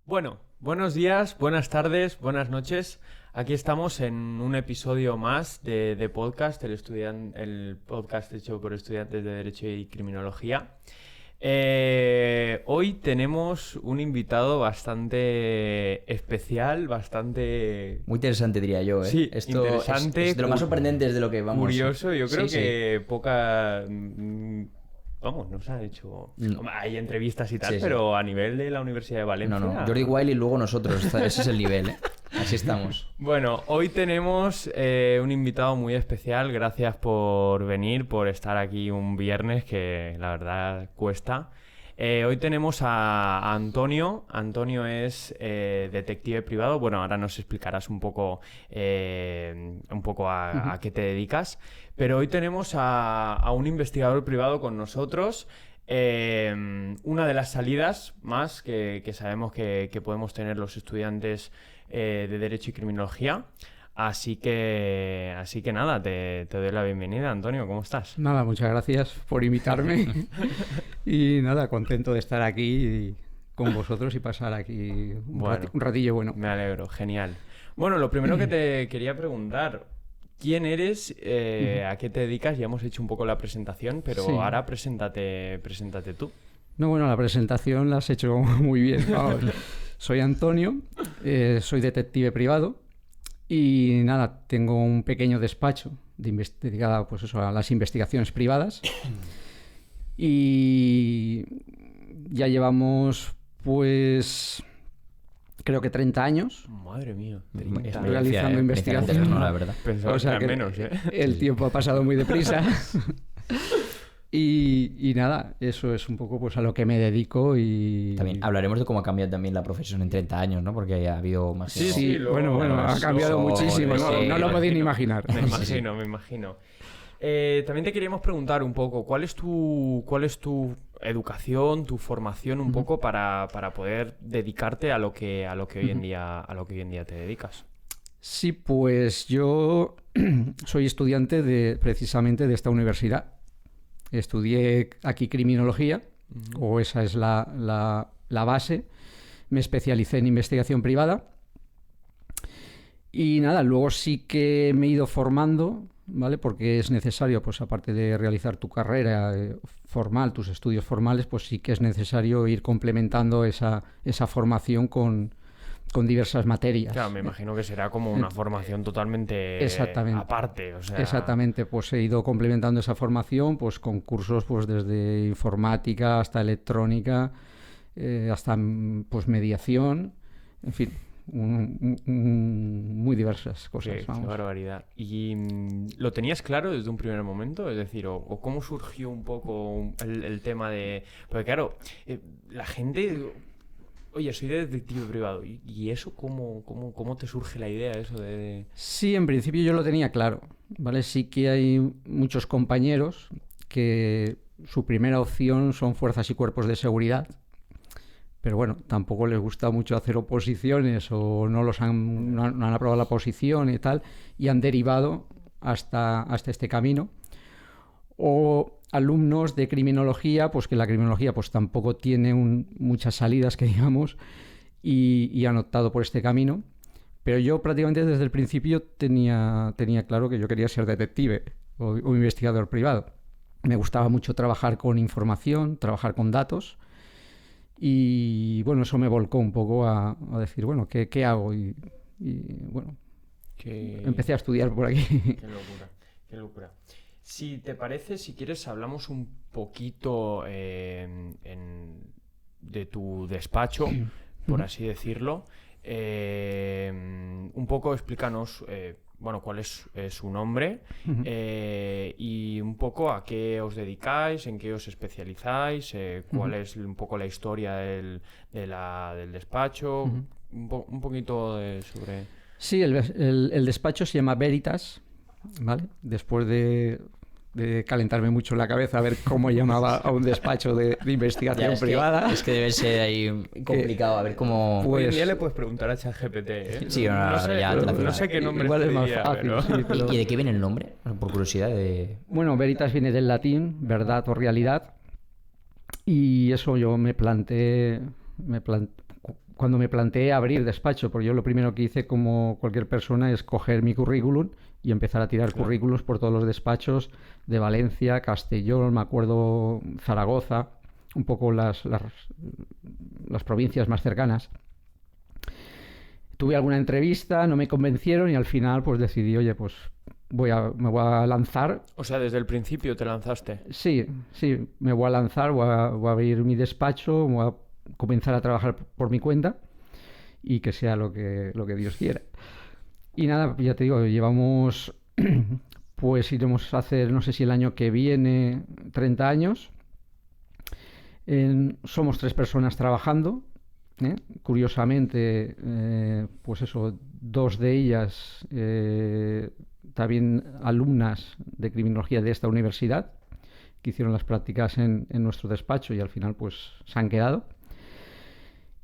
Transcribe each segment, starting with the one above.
Bueno, buenos días, buenas tardes, buenas noches. Aquí estamos en un episodio más de podcast, el podcast hecho por estudiantes de Derecho y Criminología. Hoy tenemos un invitado bastante especial, bastante... Muy interesante, diría yo, ¿eh? Sí, Esto interesante, es de lo más sorprendente es de lo que vamos. curioso. Yo creo Sí, que poca... Vamos, nos ha hecho... Hombre, hay entrevistas y tal, pero a nivel de la Universidad de Valencia... No, Jordi Wild y luego nosotros. Ese es el nivel, ¿eh? Así estamos. Bueno, hoy tenemos un invitado muy especial. Gracias por venir, por estar aquí un viernes, que la verdad cuesta. Hoy tenemos a Antonio. Antonio es detective privado. Bueno, ahora nos explicarás un poco a qué te dedicas. Pero hoy tenemos a un investigador privado con nosotros. Una de las salidas más que sabemos que podemos tener los estudiantes de Derecho y Criminología. Así que nada, te doy la bienvenida, Antonio. ¿Cómo estás? Nada, muchas gracias por invitarme. Y nada, contento de estar aquí con vosotros y pasar aquí un ratillo bueno. Me alegro, genial. Bueno, lo primero que te quería preguntar, ¿quién eres? ¿A qué te dedicas? Ya hemos hecho un poco la presentación, pero Sí. ahora preséntate tú. No, bueno, la presentación la has hecho muy bien. Vamos. Soy Antonio, soy detective privado y nada, tengo un pequeño despacho dedicado pues eso, a las investigaciones privadas. Y ya llevamos, pues, creo que 30 años. Madre mía. Realizando investigación. No, la verdad. Pensaba O sea que que eran menos, ¿eh? El tiempo ha pasado muy deprisa. Y nada, eso es un poco pues a lo que me dedico y... También hablaremos de cómo ha cambiado también la profesión en 30 años, ¿no? Porque ha habido más... Sí, bueno, ha cambiado muchísimo, no lo podéis ni imaginar. Me imagino. También te queríamos preguntar un poco, ¿cuál es tu educación, tu formación un poco para poder dedicarte a lo que hoy en día te dedicas? Sí, pues yo soy estudiante precisamente de esta universidad. Estudié aquí criminología, o esa es la base. Me especialicé en investigación privada. Y nada, luego sí que me he ido formando, ¿vale? Porque es necesario, pues aparte de realizar tu carrera formal, tus estudios formales, pues sí que es necesario ir complementando esa formación con diversas materias. Claro, me imagino que será como una formación totalmente aparte. O sea... Exactamente, pues he ido complementando esa formación pues con cursos pues desde informática hasta electrónica, hasta pues mediación, en fin, muy diversas cosas. Qué barbaridad. ¿Y lo tenías claro desde un primer momento? Es decir, o cómo surgió un poco el tema de... Porque claro, la gente... Oye, soy detective privado. ¿Y eso cómo te surge la idea eso de...? Sí, en principio yo lo tenía claro, ¿vale? Sí que hay muchos compañeros que su primera opción son fuerzas y cuerpos de seguridad, pero bueno, tampoco les gusta mucho hacer oposiciones o no han aprobado la oposición y tal, y han derivado hasta este camino. O alumnos de criminología, pues que la criminología pues tampoco tiene muchas salidas, que digamos, y han optado por este camino. Pero yo prácticamente desde el principio tenía claro que yo quería ser detective o investigador privado. Me gustaba mucho trabajar con información, trabajar con datos, y bueno, eso me volcó un poco a decir, bueno, ¿qué hago? Y bueno, empecé a estudiar por aquí. Qué locura. Si te parece, si quieres, hablamos un poquito de tu despacho, por así decirlo. Un poco explícanos, cuál es su nombre y un poco a qué os dedicáis, en qué os especializáis, cuál es un poco la historia del despacho, un poquito sobre... Sí, el despacho se llama Veritas, ¿vale? Después de calentarme mucho la cabeza a ver cómo llamaba a un despacho de investigación privada. Es que debe ser ahí complicado, a ver cómo... Hoy en día le puedes preguntar a ChatGPT, ¿eh? Sí, no sé qué nombre igual es más diría, fácil. pero... Sí, pero... ¿Y de qué viene el nombre? Por curiosidad de... Bueno, Veritas viene del latín, verdad o realidad. Y eso yo me planteé cuando me planteé abrir despacho, porque yo lo primero que hice como cualquier persona es coger mi currículum y empezar a tirar currículums por todos los despachos de Valencia, Castellón, me acuerdo Zaragoza, un poco las provincias más cercanas. Tuve alguna entrevista, no me convencieron y al final pues decidí, oye, pues me voy a lanzar. O sea, desde el principio te lanzaste. Sí, me voy a lanzar, voy a abrir mi despacho, voy a comenzar a trabajar por mi cuenta y que sea lo que Dios quiera. Y nada, ya te digo, llevamos, pues iremos a hacer, no sé si el año que viene, 30 años. Somos 3 personas trabajando. Curiosamente, pues eso, 2 de ellas también alumnas de criminología de esta universidad, que hicieron las prácticas en nuestro despacho y al final pues se han quedado.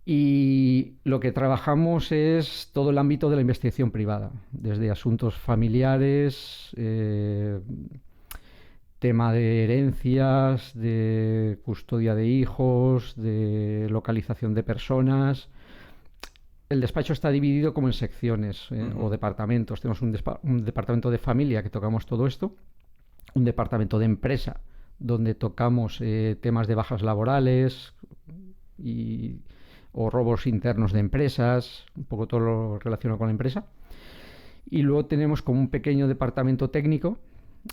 Y lo que trabajamos es todo el ámbito de la investigación privada, desde asuntos familiares, tema de herencias, de custodia de hijos, de localización de personas. El despacho está dividido como en secciones o departamentos. Tenemos un departamento de familia que tocamos todo esto, un departamento de empresa donde tocamos temas de bajas laborales o robos internos de empresas, un poco todo lo relacionado con la empresa. Y luego tenemos como un pequeño departamento técnico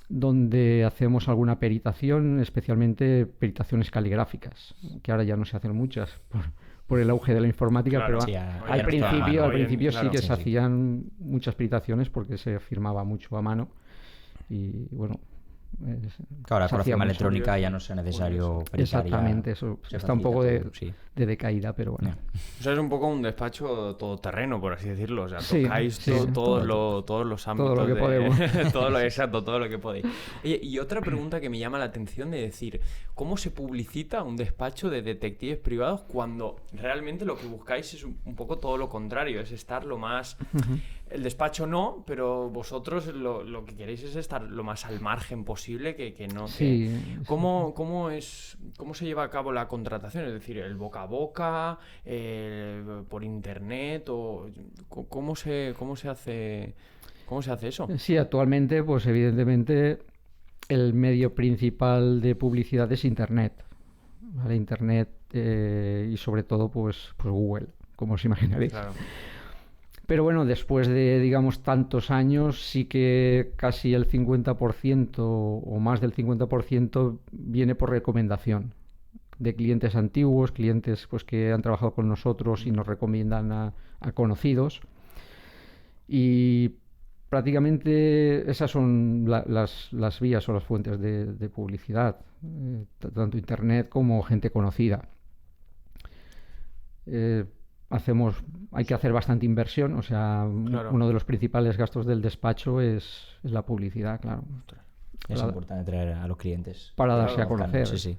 donde hacemos alguna peritación, especialmente peritaciones caligráficas, que ahora ya no se hacen muchas por el auge de la informática, claro, pero sí, al principio sí que se sí. hacían muchas peritaciones porque se firmaba mucho a mano y bueno... Claro, con la firma electrónica ya no sea necesario peritar. Exactamente, eso está un poco de decaída, pero bueno. O sea, es un poco un despacho todoterreno, por así decirlo. O sea, sí, tocáis todos los ámbitos. Todo lo que podemos. Exacto, todo lo que podéis. Oye, y otra pregunta que me llama la atención de decir, ¿cómo se publicita un despacho de detectives privados cuando realmente lo que buscáis es un poco todo lo contrario? Es estar lo más... El despacho no, pero vosotros lo que queréis es estar lo más al margen posible que no... Sí. ¿Cómo se lleva a cabo la contratación? Es decir, el boca a boca, por internet, o ¿cómo se hace eso? Sí, actualmente, pues evidentemente el medio principal de publicidad es internet. ¿Vale? Internet y sobre todo pues Google, como os imaginaréis. Claro. Pero bueno, después de, digamos, tantos años, sí que casi el 50% o más del 50% viene por recomendación de clientes antiguos, clientes pues que han trabajado con nosotros y nos recomiendan a conocidos. Y prácticamente esas son las vías o las fuentes de publicidad, tanto internet como gente conocida. Hay que hacer bastante inversión, o sea, claro. Uno de los principales gastos del despacho es la publicidad, claro. Es importante traer a los clientes. Para darse a conocer. Sí.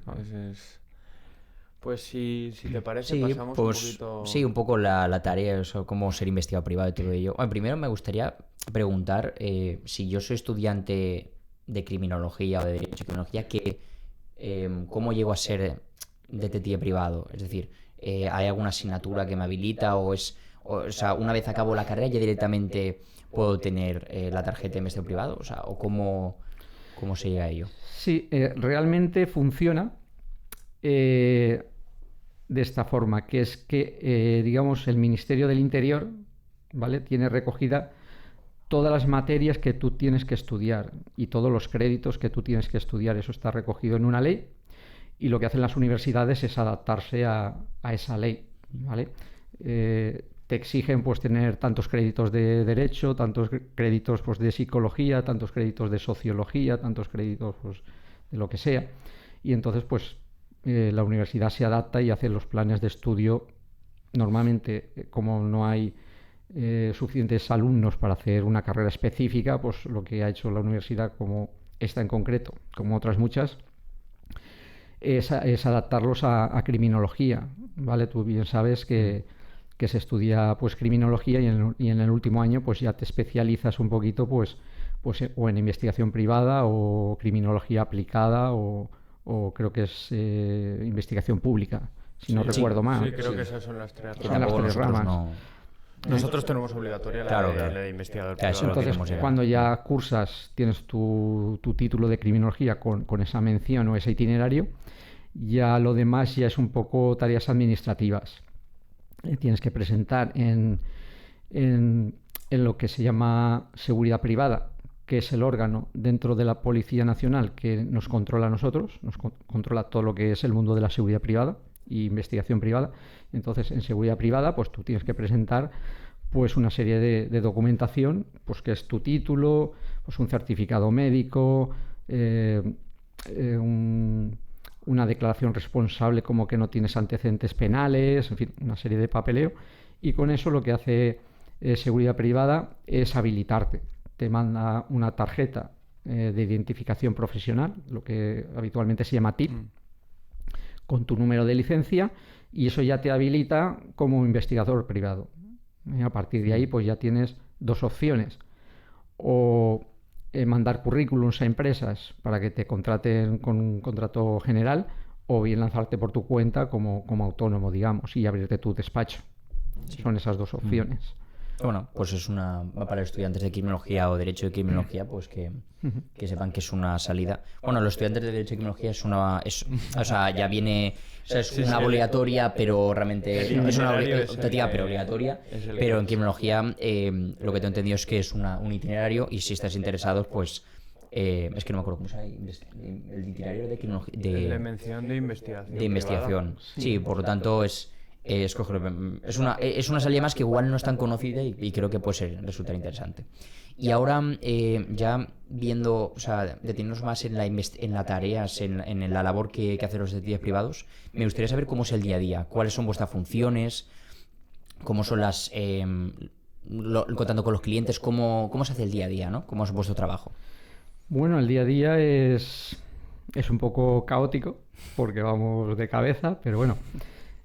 Pues si te parece, pasamos un poquito... Sí, un poco la tarea, eso, cómo ser investigado privado y todo ello. Bueno, primero me gustaría preguntar si yo soy estudiante de criminología o de derecho de criminología, ¿cómo llego a ser detective privado? Es decir, ¿hay alguna asignatura que me habilita o sea, una vez acabo la carrera ya directamente puedo tener la tarjeta de investigador privado? O sea, ¿o cómo se llega a ello? Sí, realmente funciona de esta forma, que es que, digamos, el Ministerio del Interior, ¿vale?, tiene recogida todas las materias que tú tienes que estudiar y todos los créditos que tú tienes que estudiar. Eso está recogido en una ley. Y lo que hacen las universidades es adaptarse a esa ley, ¿vale? Te exigen pues tener tantos créditos de derecho, tantos créditos pues de psicología, tantos créditos de sociología, tantos créditos pues de lo que sea. Y entonces pues la universidad se adapta y hace los planes de estudio. Normalmente, como no hay suficientes alumnos para hacer una carrera específica, pues lo que ha hecho la universidad, como esta en concreto, como otras muchas, es adaptarlos a criminología, ¿vale? Tú bien sabes que se estudia pues criminología y en el último año pues ya te especializas un poquito pues o en investigación privada o criminología aplicada o creo que es investigación pública. si no Sí, recuerdo mal. Sí, creo que esas son las tres Que Son las tampoco tres nosotros ramas. no... Nosotros tenemos obligatoria Claro, claro. la de investigador Claro, eso privado. lo Entonces, queremos llegar. cuando ya cursas, tienes tu título de criminología con esa mención o ese itinerario, ya lo demás ya es un poco tareas administrativas. Tienes que presentar en lo que se llama seguridad privada, que es el órgano dentro de la Policía Nacional que nos controla a nosotros, nos controla todo lo que es el mundo de la seguridad privada e investigación privada. Entonces, en seguridad privada, pues tú tienes que presentar pues una serie de documentación, pues que es tu título, pues un certificado médico, una declaración responsable como que no tienes antecedentes penales, en fin, una serie de papeleo. Y con eso lo que hace seguridad privada es habilitarte. Te manda una tarjeta de identificación profesional, lo que habitualmente se llama TIP, con tu número de licencia, y eso ya te habilita como investigador privado. Y a partir de ahí pues ya tienes dos opciones: o mandar currículums a empresas para que te contraten con un contrato general, o bien lanzarte por tu cuenta como autónomo, digamos, y abrirte tu despacho. Son esas dos opciones. Bueno, pues es una... para estudiantes de criminología o derecho de criminología, pues que sepan que es una salida. Bueno, los estudiantes de derecho de criminología o sea, ya viene... O sea, es una obligatoria, pero realmente... no, es una optativa, pero obligatoria. Pero en criminología lo que tengo entendido es que es un itinerario, y si estás interesado, pues... es que no me acuerdo cómo se llama el itinerario de criminología... De mención de investigación. De investigación. Sí, por lo tanto es una salida más que igual no es tan conocida, y creo que puede resultar interesante. Y ahora, ya viendo, o sea, deteniéndonos más en las tareas, en la labor que hacen los detectives privados, me gustaría saber cómo es el día a día, cuáles son vuestras funciones, cómo son contando con los clientes, cómo se hace el día a día, ¿no? Cómo es vuestro trabajo. Bueno, el día a día es un poco caótico porque vamos de cabeza, pero bueno,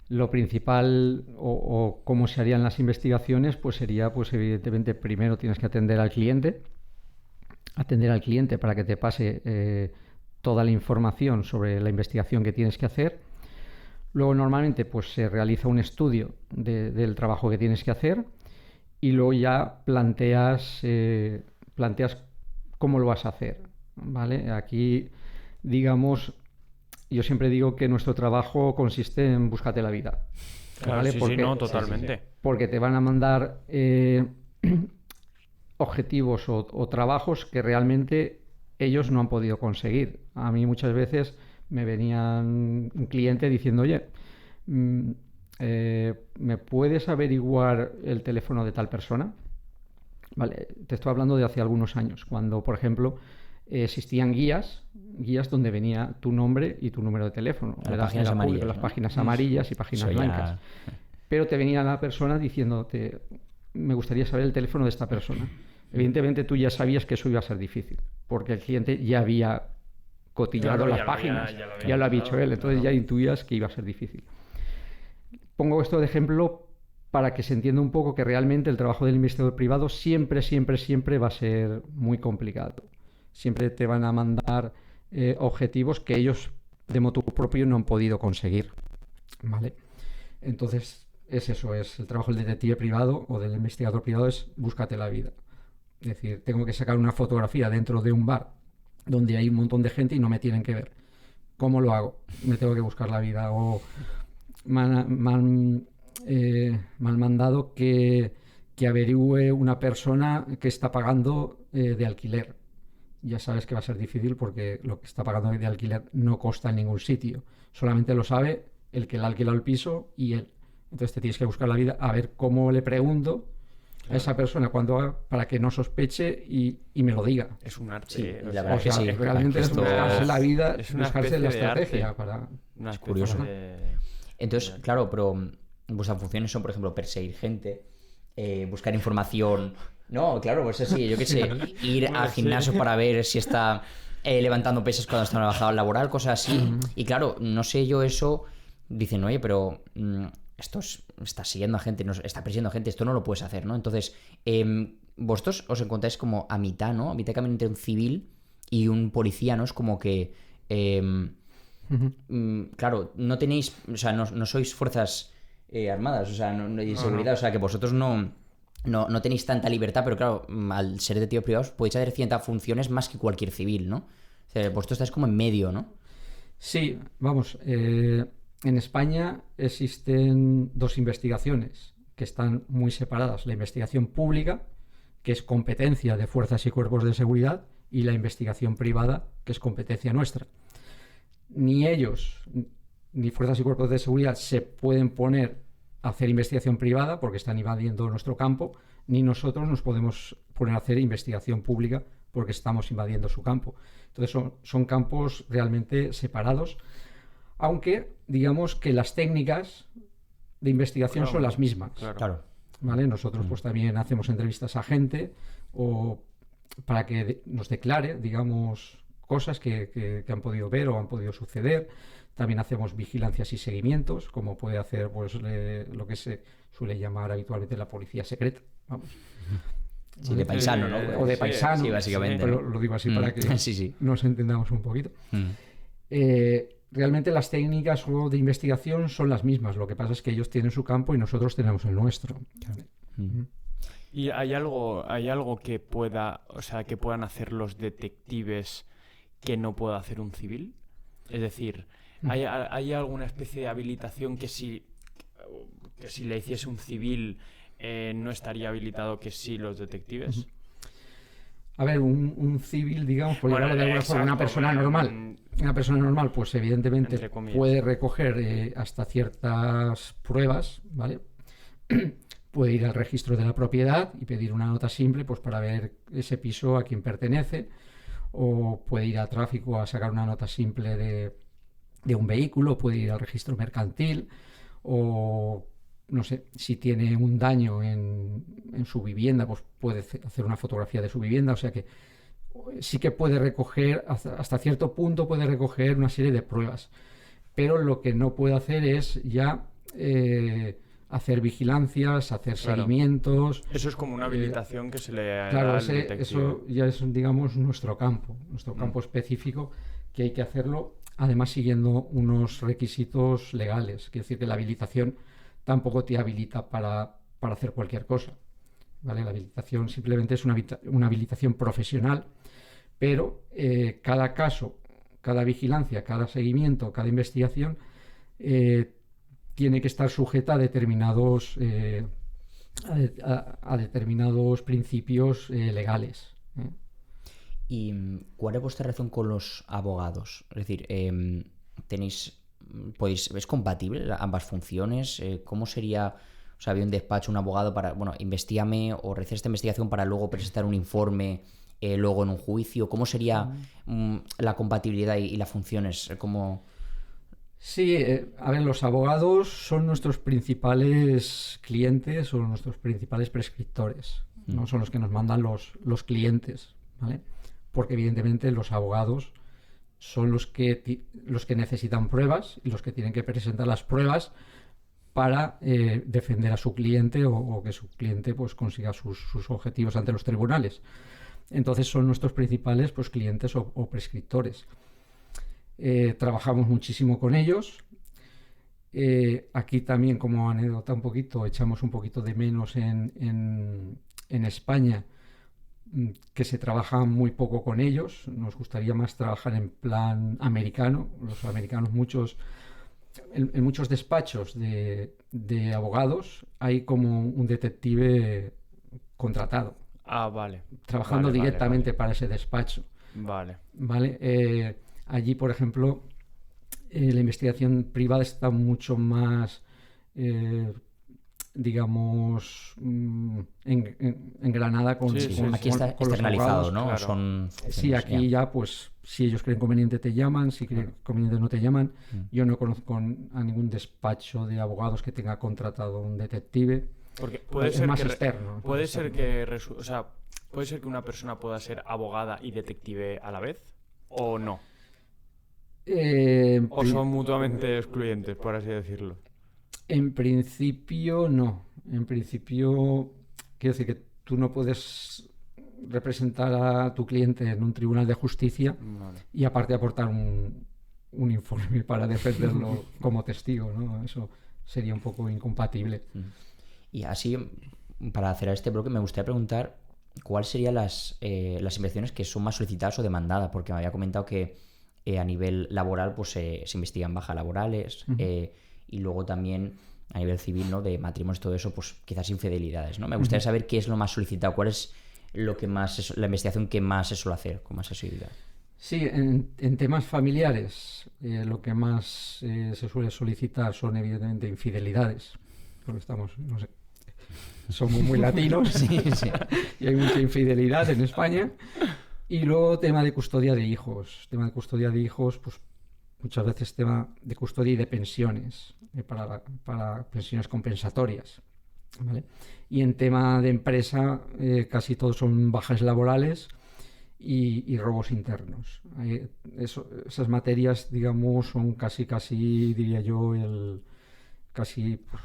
lo principal o cómo se harían las investigaciones, pues sería, pues evidentemente, primero tienes que atender al cliente para que te pase toda la información sobre la investigación que tienes que hacer. Luego normalmente pues se realiza un estudio del trabajo que tienes que hacer, y luego ya planteas cómo lo vas a hacer, ¿vale? Aquí, digamos, yo siempre digo que nuestro trabajo consiste en búscate la vida. Claro, ¿vale? sí, Porque, sí, no, totalmente. Porque te van a mandar objetivos o trabajos que realmente ellos no han podido conseguir. A mí muchas veces me venían un cliente diciendo, oye, ¿me puedes averiguar el teléfono de tal persona? Vale, te estoy hablando de hace algunos años, cuando, por ejemplo, existían guías donde venía tu nombre y tu número de teléfono. Las páginas amarillas, las ¿no? páginas amarillas y páginas blancas. Pero te venía la persona diciéndote, me gustaría saber el teléfono de esta persona. Evidentemente tú ya sabías que eso iba a ser difícil, porque el cliente ya había cotillado las páginas, ya lo había dicho él, entonces ya intuías que iba a ser difícil. Pongo esto de ejemplo para que se entienda un poco que realmente el trabajo del investigador privado siempre va a ser muy complicado. Siempre te van a mandar objetivos que ellos de motu propio no han podido conseguir, ¿vale? Entonces es eso, es el trabajo del detective privado o del investigador privado, es búscate la vida. Es decir, tengo que sacar una fotografía dentro de un bar donde hay un montón de gente y no me tienen que ver. ¿Cómo lo hago? Me tengo que buscar la vida. O me han mandado que averigüe una persona que está pagando de alquiler. Ya sabes que va a ser difícil porque lo que está pagando de alquiler no consta en ningún sitio. Solamente lo sabe el que le ha alquilado el piso y él. Entonces te tienes que buscar la vida a ver cómo le pregunto a esa persona para que no sospeche y me lo diga. Es un arte. Sí, o la sea, verdad que sí. Realmente es buscarse la vida, es una buscarse la especie de estrategia arte. para... Una Es especie curioso. de- Entonces, claro, pero vuestras funciones son, por ejemplo, perseguir gente, buscar información. No, claro, pues sí, yo qué sé, ir al gimnasio para ver si está levantando pesas cuando está en una bajada laboral, cosas así. Y claro, no sé yo eso. Dicen, oye, pero está siguiendo a gente, está persiguiendo a gente, esto no lo puedes hacer, ¿no? Entonces, vosotros os encontráis como a mitad, ¿no? A mitad de camino entre un civil y un policía, ¿no? Es como que claro, no tenéis, o sea, no sois fuerzas armadas, o sea, de seguridad, o sea, que vosotros no tenéis tanta libertad, pero claro, al ser detectives privados podéis hacer ciertas funciones más que cualquier civil, ¿no? O sea, vosotros estáis como en medio, ¿no? Sí, vamos, en España existen dos investigaciones que están muy separadas. La investigación pública, que es competencia de fuerzas y cuerpos de seguridad, y la investigación privada, que es competencia nuestra. Ni ellos, ni fuerzas y cuerpos de seguridad se pueden poner a hacer investigación privada porque están invadiendo nuestro campo, ni nosotros nos podemos poner a hacer investigación pública porque estamos invadiendo su campo. Entonces son campos realmente separados, aunque digamos que las técnicas de investigación son las mismas. Claro. ¿Vale? Nosotros pues también hacemos entrevistas a gente o para que nos declare, digamos, cosas que han podido ver o han podido suceder. También hacemos vigilancias y seguimientos, como puede hacer pues lo que se suele llamar habitualmente la policía secreta. Vamos. Sí, de paisano, ¿no? O de paisano. Sí, básicamente. Pero lo digo así para que sí. nos entendamos un poquito. Realmente las técnicas de investigación son las mismas. Lo que pasa es que ellos tienen su campo y nosotros tenemos el nuestro. Claro. ¿Y hay algo que puedan hacer los detectives que no pueda hacer un civil? Es decir, ¿hay alguna especie de habilitación que si le hiciese un civil no estaría habilitado que sí los detectives? A ver, un civil, digamos, por llamarlo de alguna forma, una persona normal. Una persona normal, pues evidentemente puede recoger hasta ciertas pruebas, ¿vale? Puede ir al registro de la propiedad y pedir una nota simple pues para ver ese piso a quién pertenece, o puede ir a tráfico a sacar una nota simple de un vehículo, puede ir al registro mercantil, o no sé, si tiene un daño en su vivienda, pues puede hacer una fotografía de su vivienda. O sea que sí que puede recoger, hasta cierto punto puede recoger una serie de pruebas, pero lo que no puede hacer es ya hacer vigilancias, hacer seguimientos. Eso es como una habilitación que se le da claro, al detective. eso ya es, digamos, nuestro campo específico, que hay que hacerlo, además siguiendo unos requisitos legales. Quiere decir que la habilitación tampoco te habilita para hacer cualquier cosa, ¿vale? La habilitación simplemente es una habilitación profesional, pero cada caso, cada vigilancia, cada seguimiento, cada investigación tiene que estar sujeta a determinados principios legales. ¿Y cuál es vuestra relación con los abogados? Es decir, ¿es compatible ambas funciones? ¿Cómo sería? O sea, había un despacho, un abogado para, investígame o realizar esta investigación para luego presentar un informe luego en un juicio. ¿Cómo sería la compatibilidad y las funciones? ¿Cómo...? Sí, a ver, los abogados son nuestros principales clientes o nuestros principales prescriptores, ¿no? Son los que nos mandan los clientes, ¿vale? Porque evidentemente los abogados son los que necesitan pruebas y los que tienen que presentar las pruebas para defender a su cliente o que su cliente pues consiga sus objetivos ante los tribunales. Entonces son nuestros principales pues clientes o prescriptores. Trabajamos muchísimo con ellos. Aquí también, como anécdota un poquito, echamos un poquito de menos en España, que se trabaja muy poco con ellos. Nos gustaría más trabajar en plan americano. Los americanos, en muchos despachos de abogados hay como un detective contratado. Vale. Trabajando directamente para ese despacho. Vale. Allí, por ejemplo, la investigación privada está mucho más, digamos, engranada con aquí está externalizado, ¿no? Claro. Sí, aquí ya, pues, si ellos creen conveniente te llaman, si creen conveniente no te llaman. Yo no conozco a ningún despacho de abogados que tenga contratado un detective. Porque puede ser más externo. Puede ser que una persona pueda ser abogada y detective a la vez, ¿o no? ¿O son mutuamente excluyentes, por así decirlo? En principio, no. En principio, quiero decir que tú no puedes representar a tu cliente en un tribunal de justicia y aparte aportar un informe para defenderlo como testigo, ¿no? Eso sería un poco incompatible. Y así, para cerrar este bloque, me gustaría preguntar cuáles serían las investigaciones que son más solicitadas o demandadas, porque me había comentado que a nivel laboral pues se investigan bajas laborales, y luego también a nivel civil, ¿no? De matrimonios, todo eso, pues quizás infidelidades, ¿no? Me gustaría saber qué es lo más solicitado, cuál es lo que más la investigación que más se suele hacer con más asiduidad. Sí, en temas familiares lo que más se suele solicitar son evidentemente infidelidades, porque estamos, no sé, somos muy latinos Sí. y hay mucha infidelidad en España. Y luego tema de custodia de hijos. Tema de custodia de hijos, pues muchas veces tema de custodia y de pensiones, para pensiones compensatorias, ¿vale? Y en tema de empresa, casi todos son bajas laborales y robos internos. Esas materias, digamos, son casi, diría yo, casi pues,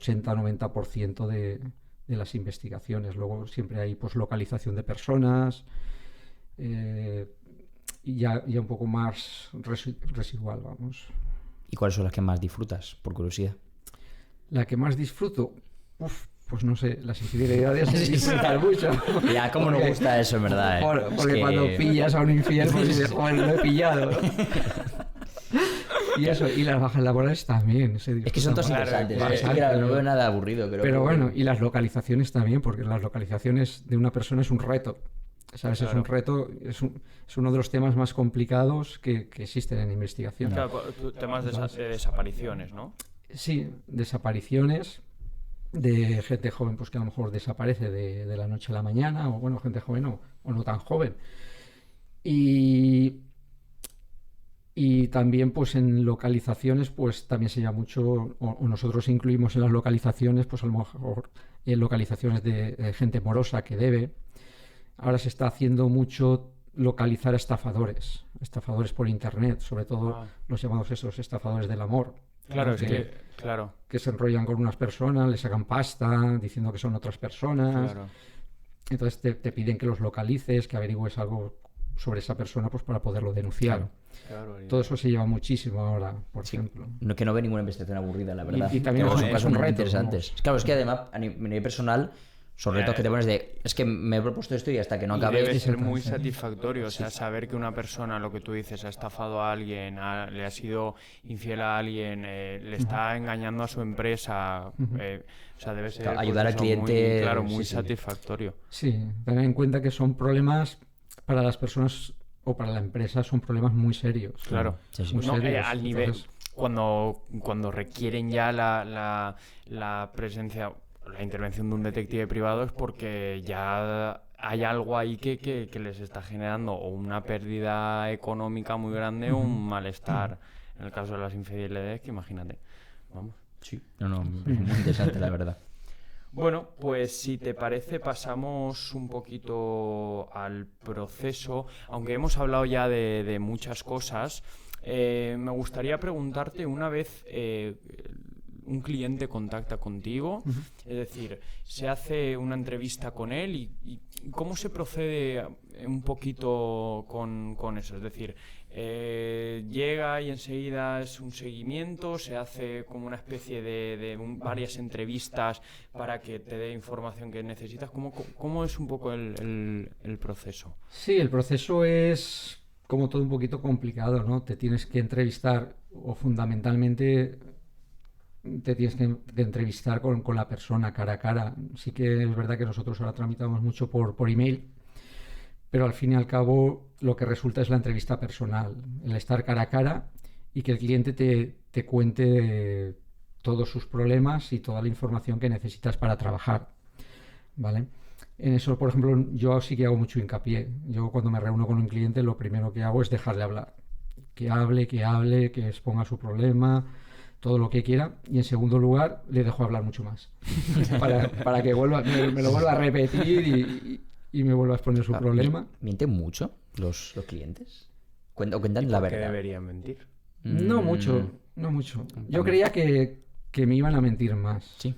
80-90% de las investigaciones. Luego siempre hay pues localización de personas, y ya un poco más residual, vamos. ¿Y cuáles son las que más disfrutas, por curiosidad? La que más disfruto, pues no sé, las infidelidades se disfrutan mucho. Ya, cómo nos gusta eso, en verdad. Porque Es que... cuando pillas a un infiel, pues dices, joder, lo he pillado. Y eso, y las bajas laborales también se disfrutan. Es que son todas mucho. interesantes. Es que, claro, no veo nada aburrido. Pero bueno, y las localizaciones también, porque las localizaciones de una persona es un reto. ¿Sabes? Claro. Es un reto, es uno de los temas más complicados que existen en investigación. Claro, temas de desapariciones, ¿no? Sí, desapariciones de gente joven, pues que a lo mejor desaparece de la noche a la mañana, o bueno, gente joven o no tan joven. Y también pues en localizaciones pues también se llama mucho, o nosotros incluimos en las localizaciones pues a lo mejor localizaciones de gente morosa que debe. Ahora se está haciendo mucho localizar a estafadores por internet, sobre todo los llamados esos estafadores del amor. Claro, ¿no? es que, claro. Que se enrollan con unas personas, les sacan pasta diciendo que son otras personas. Claro. Entonces te piden que los localices, que averigües algo sobre esa persona pues para poderlo denunciar. Claro. Todo eso se lleva muchísimo ahora, por ejemplo. No, que no ve ninguna investigación aburrida, la verdad. Y también son casos muy reto, interesantes. Claro, es que además, a nivel personal, son retos que te pones de, es que me he propuesto esto y hasta que no acabe... Debe ser muy satisfactorio, o sea, saber que una persona, lo que tú dices, ha estafado a alguien, le ha sido infiel a alguien, le está engañando a su empresa, o sea, debe ser... Ayudar al cliente... Muy satisfactorio. Sí, tener en cuenta que son problemas para las personas o para la empresa, son problemas muy serios. Claro, muy serios. Al nivel... Entonces... Cuando requieren ya la presencia... La intervención de un detective privado es porque ya hay algo ahí que les está generando o una pérdida económica muy grande o un malestar. En el caso de las infidelidades, que imagínate. Vamos. Sí. No, es muy interesante, la verdad. Bueno, pues si te parece pasamos un poquito al proceso. Aunque hemos hablado ya de muchas cosas, me gustaría preguntarte una vez... un cliente contacta contigo, es decir, se hace una entrevista con él y ¿cómo se procede un poquito con eso? Es decir, llega y enseguida es un seguimiento, se hace como una especie de varias entrevistas para que te dé información que necesitas. ¿Cómo es un poco el proceso? Sí, el proceso es como todo un poquito complicado, ¿no? Te tienes que entrevistar o fundamentalmente... te tienes que entrevistar con la persona cara a cara. Sí que es verdad que nosotros ahora tramitamos mucho por email, pero al fin y al cabo lo que resulta es la entrevista personal, el estar cara a cara y que el cliente te cuente todos sus problemas y toda la información que necesitas para trabajar, ¿vale? En eso, por ejemplo, yo sí que hago mucho hincapié. Yo cuando me reúno con un cliente lo primero que hago es dejarle hablar. Que hable, que exponga su problema, todo lo que quiera, y en segundo lugar le dejo hablar mucho más para que me lo vuelva a repetir y me vuelva a exponer su problema. ¿Mienten mucho los clientes? ¿Cuentan la verdad? ¿Por qué deberían mentir? No mucho. Yo creía que me iban a mentir más. Sí.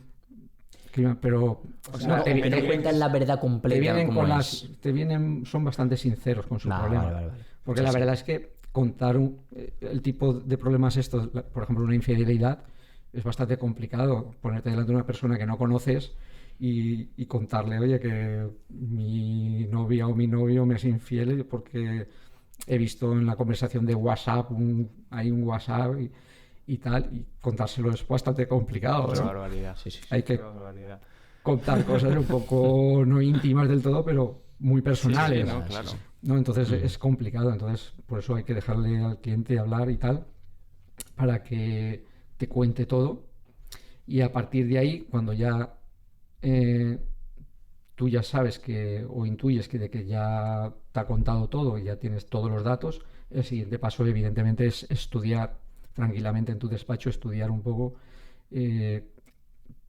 Pero te cuentan la verdad completa. Son bastante sinceros con su problema. Vale. Porque la verdad es que contar el tipo de problemas estos, por ejemplo, una infidelidad, es bastante complicado ponerte delante de una persona que no conoces y contarle, oye, que mi novia o mi novio me es infiel porque he visto en la conversación de WhatsApp, hay un WhatsApp y tal, y contárselo es bastante complicado. Qué ¿no? barbaridad. Hay Qué que barbaridad. contar cosas un poco no íntimas del todo, pero muy personales. Sí, no, claro. ¿no? Entonces es complicado, entonces por eso hay que dejarle al cliente hablar y tal, para que te cuente todo, y a partir de ahí, cuando ya tú ya sabes o intuyes de que ya te ha contado todo y ya tienes todos los datos, el siguiente paso evidentemente es estudiar tranquilamente en tu despacho, estudiar un poco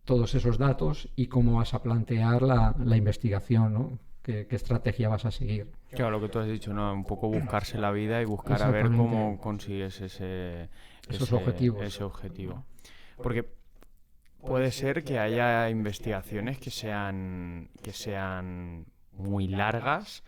todos esos datos y cómo vas a plantear la investigación, ¿no? ¿Qué estrategia vas a seguir? Claro, lo que tú has dicho, ¿no? Un poco buscarse la vida y buscar a ver cómo consigues esos objetivos. ese objetivo. Porque puede ser que haya investigaciones que sean muy largas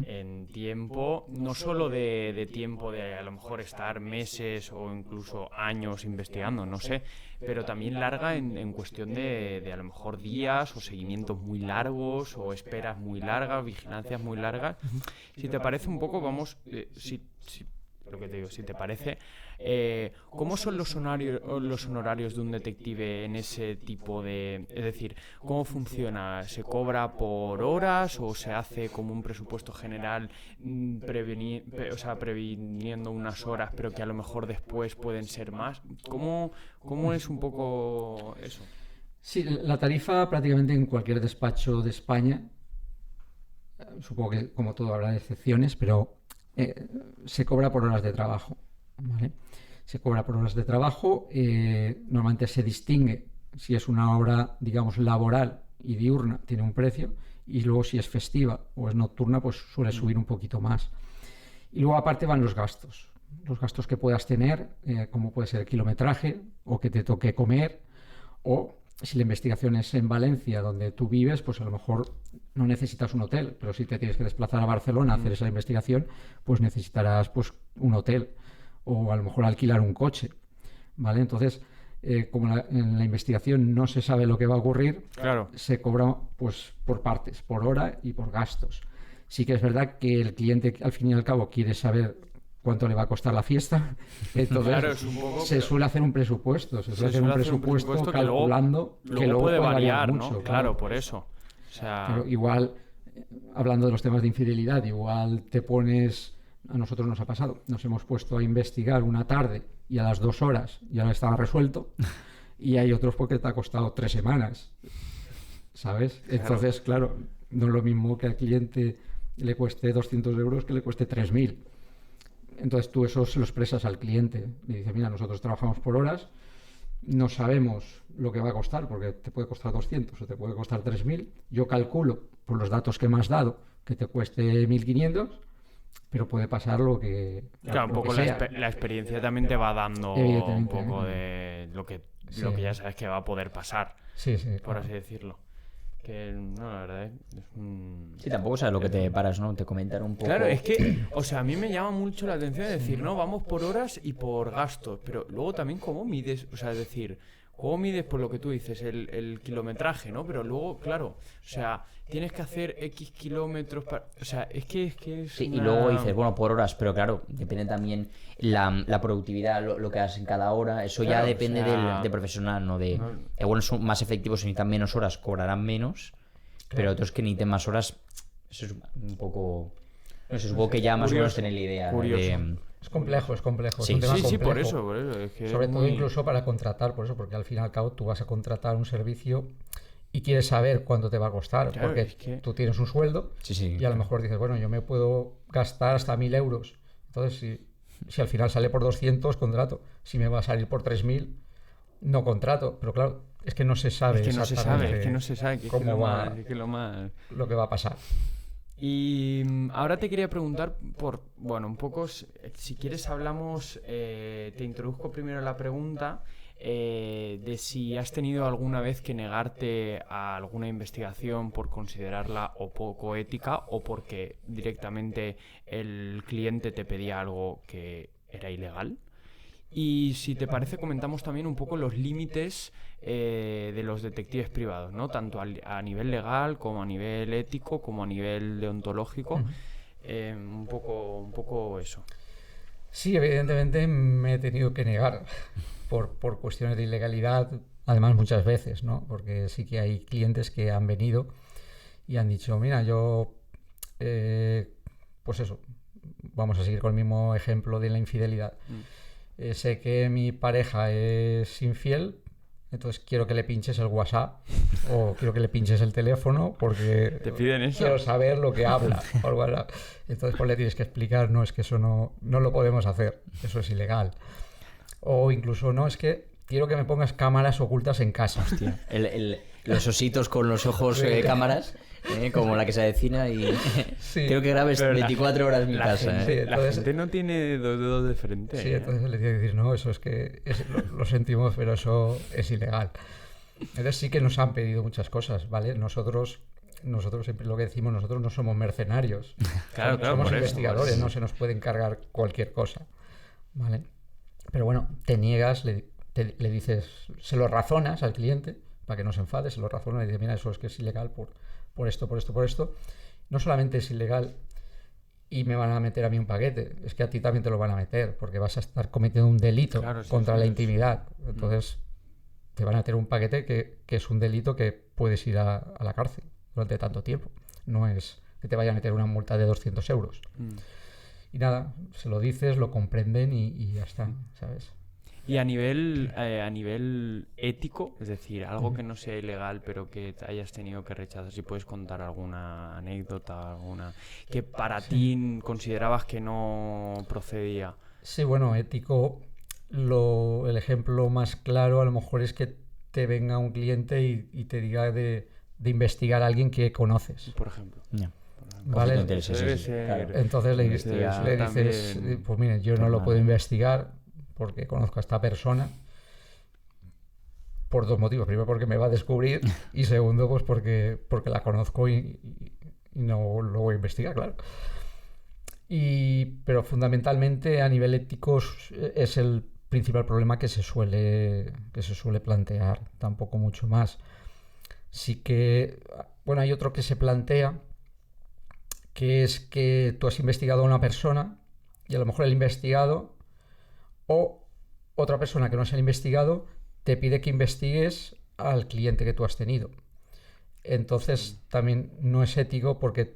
en tiempo, no solo de tiempo de a lo mejor estar meses o incluso años investigando, no sé, pero también larga en cuestión de a lo mejor días o seguimientos muy largos o esperas muy largas, vigilancias muy largas. Si te parece un poco, vamos, lo que te digo, si te parece, ¿cómo son los honorarios de un detective en ese tipo de...? Es decir, ¿cómo funciona? ¿Se cobra por horas o se hace como un presupuesto general previniendo unas horas pero que a lo mejor después pueden ser más? ¿Cómo es un poco eso? Sí, la tarifa prácticamente en cualquier despacho de España, supongo que como todo habrá excepciones, pero se cobra por horas de trabajo, ¿vale? Se cobra por horas de trabajo, normalmente se distingue si es una hora, digamos, laboral y diurna, tiene un precio, y luego si es festiva o es nocturna, pues suele subir un poquito más. Y luego aparte van los gastos que puedas tener, como puede ser el kilometraje o que te toque comer, o si la investigación es en Valencia, donde tú vives, pues a lo mejor no necesitas un hotel, pero si te tienes que desplazar a Barcelona a hacer esa investigación, pues necesitarás pues un hotel o a lo mejor alquilar un coche, ¿vale? Entonces, como en la investigación no se sabe lo que va a ocurrir, claro, se cobra pues por partes, por hora y por gastos. Sí que es verdad que el cliente al fin y al cabo quiere saber cuánto le va a costar la fiesta, entonces claro, se suele hacer un presupuesto, calculando que luego puede variar, mucho, ¿no? Claro, por eso. O sea... Pero igual, hablando de los temas de infidelidad, igual te pones, a nosotros nos ha pasado, nos hemos puesto a investigar una tarde y a las 2 horas ya estaba resuelto, y hay otros porque te ha costado 3 semanas, ¿sabes? Entonces, claro, no es lo mismo que al cliente le cueste 200 euros que le cueste 3.000. Entonces tú eso se lo expresas al cliente. Le dices, mira, nosotros trabajamos por horas, no sabemos lo que va a costar, porque te puede costar 200 o te puede costar 3.000. Yo calculo, por los datos que me has dado, que te cueste 1.500, pero puede pasar lo que Claro, un poco la experiencia también te va dando un poco de lo que ya sabes que va a poder pasar, por así decirlo. Que no, la verdad es un... Sí, tampoco sabes lo que te paras, ¿no? Te comentan un poco... Claro, es que, o sea, a mí me llama mucho la atención decir, no, vamos por horas y por gastos, pero luego también cómo mides, o sea, es decir, cómo mides por lo que tú dices, el kilometraje, ¿no? Pero luego, claro, o sea, tienes que hacer X kilómetros para... O sea, es que es Sí, una... y luego dices, bueno, por horas, pero claro, depende también la productividad, lo que haces en cada hora, eso Claro, ya depende o sea, del profesional, ¿no? Igual son más efectivos, si necesitan menos horas, cobrarán menos, pero otros que necesiten más horas, eso es un poco... No sé, supongo que ya más o menos tener la idea, ¿no? Es complejo. Sí, es un tema sí, complejo. por eso. Es que Sobre es todo muy... incluso para contratar, por eso, porque al fin y al cabo tú vas a contratar un servicio y quieres saber cuánto te va a costar, Claro, porque es que... tú tienes un sueldo y a lo mejor dices, bueno, yo me puedo gastar hasta 1.000 euros. Entonces, si al final sale por 200, contrato. Si me va a salir por 3.000, no contrato. Pero claro, es que no se sabe Es que no se sabe, cómo va lo que va a pasar. Y ahora te quería preguntar un poco, si quieres hablamos, te introduzco primero la pregunta, de si has tenido alguna vez que negarte a alguna investigación por considerarla o poco ética o porque directamente el cliente te pedía algo que era ilegal. Y si te parece, comentamos también un poco los límites de los detectives privados, ¿no? Tanto a nivel legal como a nivel ético, como a nivel deontológico. Un poco eso. Sí, evidentemente me he tenido que negar por cuestiones de ilegalidad, además muchas veces, ¿no? Porque sí que hay clientes que han venido y han dicho, mira, yo, pues eso, vamos a seguir con el mismo ejemplo de la infidelidad. Sé que mi pareja es infiel, entonces quiero que le pinches el WhatsApp o quiero que le pinches el teléfono porque ¿Te piden eso? quiero saber lo que habla por WhatsApp. Entonces pues le tienes que explicar, no, es que eso no lo podemos hacer, eso es ilegal. O incluso, no, es que quiero que me pongas cámaras ocultas en casa. Hostia, los ositos con los ojos cámaras, como la que se avecina y Sí. creo que grabes Pero 24 horas mi casa. gente- Sí, La entonces- gente no tiene dos dedos de frente. Sí, entonces le tiene que decir, no, eso es que lo sentimos, pero eso es ilegal. Entonces sí que nos han pedido muchas cosas, ¿vale? Nosotros siempre lo que decimos, nosotros no somos mercenarios. Claro, somos por eso, investigadores, por eso. no se nos puede encargar cualquier cosa, ¿vale? Pero bueno, te niegas, le dices, se lo razonas al cliente para que no se enfade, se lo razonas y dices, mira, eso es que es ilegal por esto, por esto, por esto. No solamente es ilegal y me van a meter a mí un paquete, es que a ti también te lo van a meter porque vas a estar cometiendo un delito Claro, sí, contra sí, la sí. intimidad. Entonces te van a meter un paquete que es un delito que puedes ir a la cárcel durante tanto tiempo. No es que te vaya a meter una multa de 200 euros. Y nada, se lo dices, lo comprenden y ya está, ¿sabes? Y a nivel ético, es decir, algo que no sea ilegal pero que te hayas tenido que rechazar, si puedes contar alguna anécdota, alguna que para ti considerabas que no procedía. Sí, bueno, ético, el ejemplo más claro a lo mejor es que te venga un cliente y te diga de investigar a alguien que conoces. Por ejemplo. Ya. Vale. Conflicto de intereses, Eso debe sí, ser- claro. Entonces le Investigar dices, también pues mire, yo no lo puedo investigar porque conozco a esta persona por dos motivos. Primero porque me va a descubrir y segundo pues porque la conozco y no lo voy a investigar, claro. Pero fundamentalmente a nivel ético es el principal problema que se suele plantear, tampoco mucho más. Sí que, bueno, hay otro que se plantea, que es que tú has investigado a una persona y a lo mejor el investigado o otra persona que no es el investigado te pide que investigues al cliente que tú has tenido. Entonces también no es ético porque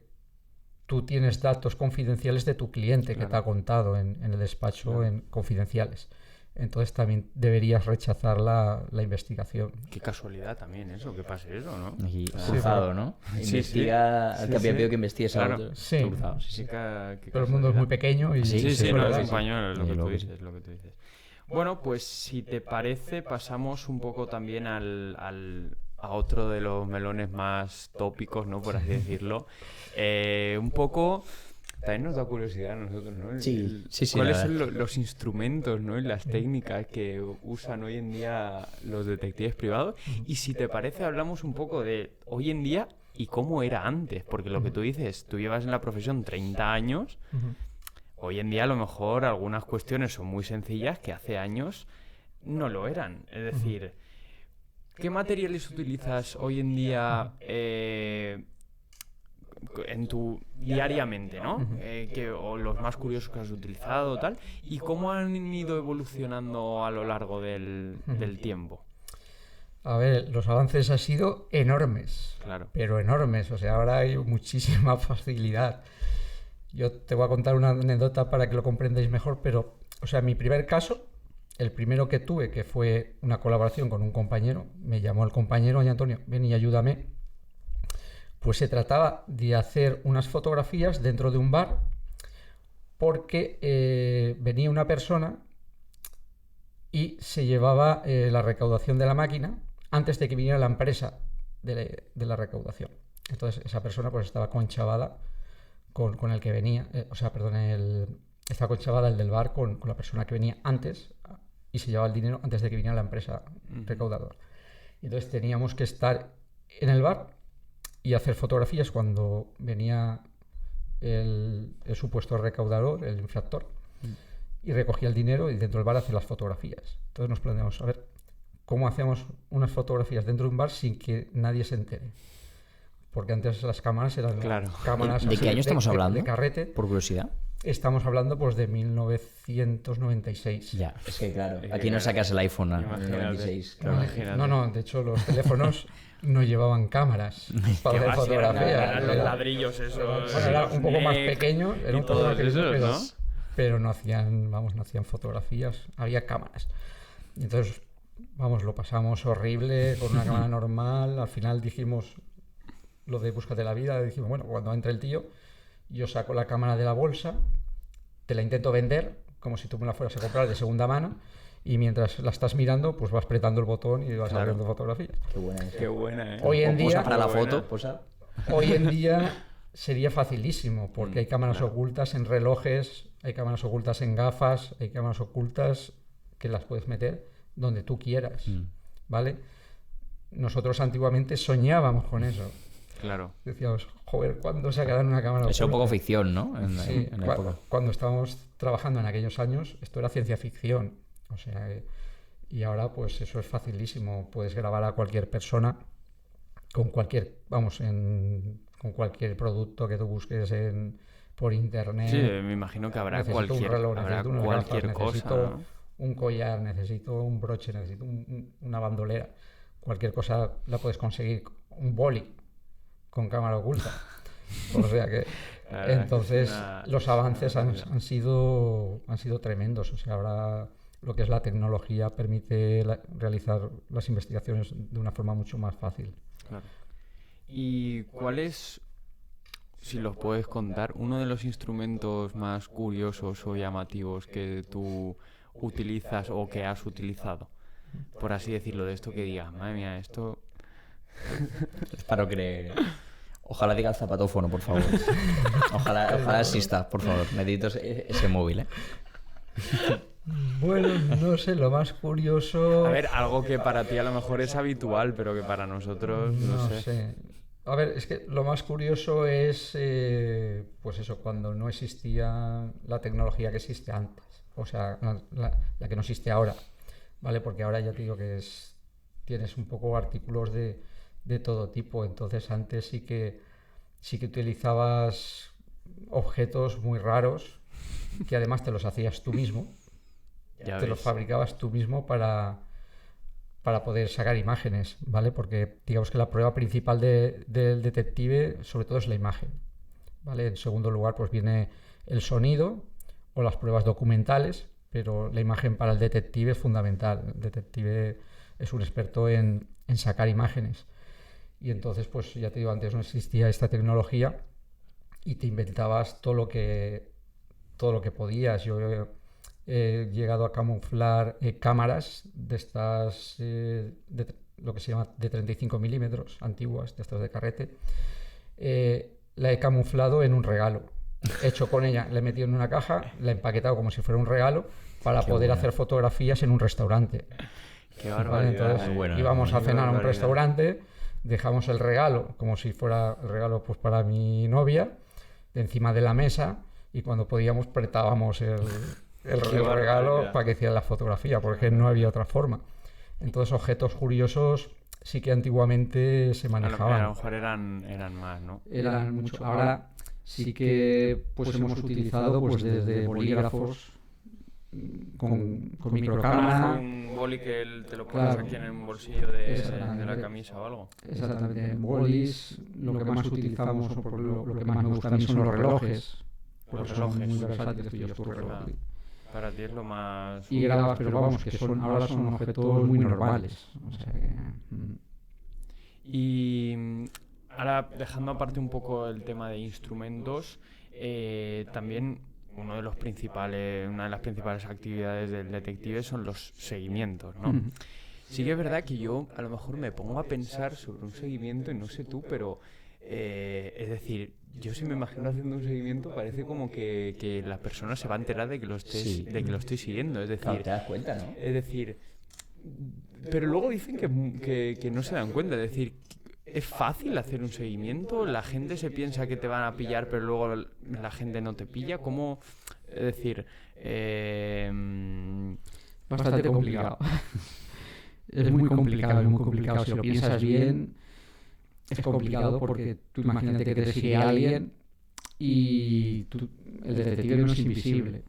tú tienes datos confidenciales de tu cliente que te ha contado en el despacho en confidenciales. Entonces también deberías rechazar la investigación. Qué casualidad también eso, que pase eso, ¿no? Aquí, Sí, cruzado, pero- ¿no? Sí, Investiga sí. al Sí, que había sí. pedido que investigues a Claro. otro. Sí. Cruzado, sí, sí. Pero el mundo es muy pequeño y Sí, Sí, sí, no, claro, es sí, un sí. pañuelo, es lo que Desde tú luego que dices, es lo que tú dices. Bueno, pues si te parece, pasamos un poco también a otro de los melones más tópicos, ¿no? Por así decirlo. Un poco... También nos da curiosidad a nosotros, ¿no? Sí, sí, ¿Cuáles la son verdad. los instrumentos, ¿no? Y las técnicas que usan hoy en día los detectives privados? Y si te parece, hablamos un poco de hoy en día y cómo era antes. Porque lo que tú dices, tú llevas en la profesión 30 años. Hoy en día a lo mejor algunas cuestiones son muy sencillas que hace años no lo eran. Es decir, ¿qué materiales utilizas hoy en día diariamente, ¿no? O los más curiosos que has utilizado, tal, y cómo han ido evolucionando a lo largo del tiempo. A ver, los avances han sido enormes, Claro. pero enormes. O sea, ahora hay muchísima facilidad. Yo te voy a contar una anécdota para que lo comprendáis mejor, pero, o sea, mi primer caso, el primero que tuve, que fue una colaboración con un compañero, me llamó el compañero, oye Antonio, ven y ayúdame. Pues se trataba de hacer unas fotografías dentro de un bar porque venía una persona y se llevaba la recaudación de la máquina antes de que viniera la empresa de la recaudación. Entonces esa persona pues estaba conchavada con el que venía, estaba conchavada el del bar con la persona que venía antes y se llevaba el dinero antes de que viniera la empresa recaudadora. Entonces teníamos que estar en el bar y hacer fotografías cuando venía el supuesto recaudador, el infractor, y recogía el dinero y dentro del bar hacer las fotografías. Entonces nos planteamos, a ver, ¿cómo hacemos unas fotografías dentro de un bar sin que nadie se entere? Porque antes las cámaras eran cámaras... ¿De qué año estamos hablando? De carrete. Por curiosidad. Estamos hablando pues de 1996. Ya, es que claro, aquí no sacas el iPhone en el 96. Claro. No, de hecho los teléfonos no llevaban cámaras para hacer fotografías. Eran los ladrillos esos. Bueno, era un poco más pequeño, era un poco más pequeño, esos, pero no hacían fotografías, había cámaras. Entonces, lo pasamos horrible con una cámara normal. Al final dijimos lo de búscate la vida, dijimos, bueno, cuando entre el tío, yo saco la cámara de la bolsa, te la intento vender como si tú me la fueras a comprar de segunda mano, y mientras la estás mirando, pues vas apretando el botón y vas abriendo fotografías. Qué buena. Hoy en día, posa para la foto, posa. Hoy en día sería facilísimo, porque hay cámaras ocultas en relojes, hay cámaras ocultas en gafas, hay cámaras ocultas que las puedes meter donde tú quieras, ¿vale? Nosotros antiguamente soñábamos con eso. Claro. Decíamos, joder, ¿cuándo sacarán una cámara oculta? Eso es un poco ficción, ¿no? Sí, en la época. Cuando estábamos trabajando en aquellos años, esto era ciencia ficción. O sea, y ahora pues eso es facilísimo. Puedes grabar a cualquier persona con cualquier, con cualquier producto que tú busques por internet. Sí, me imagino que habrá cualquier, un reloj, habrá unas cualquier gafas, cosa. necesito ¿no? un collar, necesito un broche, necesito una bandolera. Cualquier cosa la puedes conseguir. Un boli con cámara oculta. O sea que entonces los avances han sido tremendos. O sea, ahora lo que es la tecnología permite realizar las investigaciones de una forma mucho más fácil. Claro. ¿Y cuál es, si los puedes contar, uno de los instrumentos más curiosos o llamativos que tú utilizas o que has utilizado? Por así decirlo, de esto que digas, madre mía, esto... Es para no creer. Ojalá diga el zapatófono, por favor. Ojalá exista, por favor. Necesito ese móvil, ¿eh? Bueno, no sé, lo más curioso... A ver, algo que para ti a lo mejor es habitual, pero que para nosotros no sé. A ver, es que lo más curioso es, pues eso, cuando no existía la tecnología que existe antes. O sea, la que no existe ahora, ¿vale? Porque ahora ya te digo que tienes un poco artículos de todo tipo. Entonces antes sí que utilizabas objetos muy raros que además te los hacías tú mismo. Te los fabricabas tú mismo para poder sacar imágenes, ¿vale? Porque digamos que la prueba principal del detective sobre todo es la imagen, ¿vale? En segundo lugar pues viene el sonido o las pruebas documentales, pero la imagen para el detective es fundamental. El detective es un experto en sacar imágenes. Y entonces, pues ya te digo, antes no existía esta tecnología y te inventabas todo lo que podías. Yo he llegado a camuflar cámaras de estas, de lo que se llama de 35 milímetros, antiguas, de estas de carrete. La he camuflado en un regalo. He hecho con ella, la he metido en una caja, la he empaquetado como si fuera un regalo para poder hacer fotografías en un restaurante. Qué barbaridad. Entonces, íbamos a cenar a un restaurante, dejamos el regalo como si fuera el regalo pues para mi novia encima de la mesa y cuando podíamos apretábamos el regalo para que hiciera la fotografía, porque no había otra forma. Entonces objetos curiosos sí que antiguamente se manejaban. A lo mejor eran más, ¿no? Eran mucho. Ahora sí que pues hemos utilizado pues desde bolígrafos con microcámara. Un boli que te lo pones aquí en el bolsillo de la camisa o algo. Exactamente, bolis. Lo que más utilizamos o lo que más me gusta a mí son los relojes. Los son relojes. muy versátiles, pillas tu reloj. Para ti es lo más... Y grabas, pero vamos, que ahora son objetos muy normales. O sea que... Y ahora, dejando aparte un poco el tema de instrumentos, también una de las principales actividades del detective son los seguimientos, ¿no? Sí que es verdad que yo a lo mejor me pongo a pensar sobre un seguimiento, y no sé tú, pero Es decir, yo si me imagino haciendo un seguimiento parece como que la persona se va a enterar de que lo estoy siguiendo. Es decir, Claro, te das cuenta, ¿no? es decir, pero luego dicen que no se dan cuenta. Es decir, ¿es fácil hacer un seguimiento? ¿La gente se piensa que te van a pillar, pero luego la gente no te pilla? ¿Cómo? Es decir, Bastante complicado. Es muy complicado. Si lo piensas bien, es complicado porque tú imagínate que te sigue alguien y el detective no es invisible.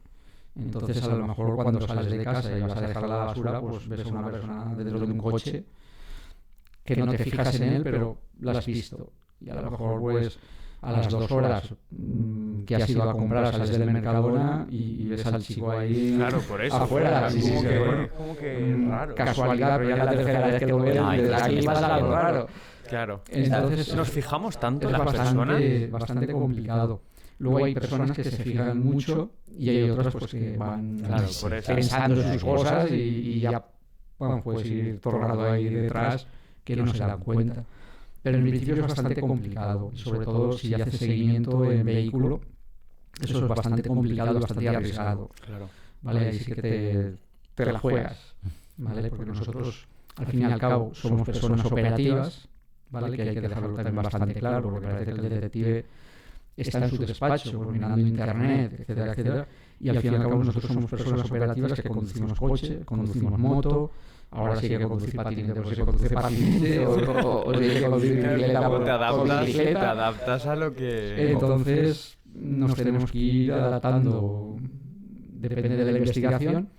Entonces, a lo mejor cuando sales de casa y vas a dejar la basura, pues ves a una persona dentro de un coche que no te fijas en él, pero lo has visto. Y a lo mejor, pues, a las 2 horas que has ido a comprar, sales del Mercadona y ves al chico ahí claro, por eso. afuera. Es como, bueno, como que raro. casualidad, pero ya la tercera vez que lo ves, aquí pasa algo raro. Claro. Entonces, Nos fijamos tanto es en las personas. bastante complicado. Luego hay personas que se fijan mucho y hay otras pues que van Claro, por eso. pensando en sus cosas y ya bueno, puedes ir todo el rato ahí detrás que no se dan cuenta. Pero en principio es bastante complicado, sobre todo si haces seguimiento en vehículo. Eso es bastante complicado y bastante arriesgado. Claro. ¿Vale? Ahí sí que te la juegas, ¿vale? Porque nosotros, al fin y al cabo, somos personas operativas, ¿vale? Que hay que dejarlo también bastante claro, porque parece que el detective está en su despacho, pues, mirando internet, etcétera, etcétera. Y al fin y al cabo nosotros somos personas operativas que conducimos coche, conducimos moto. Ahora sí que conducir patinete, pues se conduce patinete o tiene que conducir bicicleta, Te pues bicicleta. adaptas a lo que... Entonces nos tenemos que ir adaptando, depende de la investigación,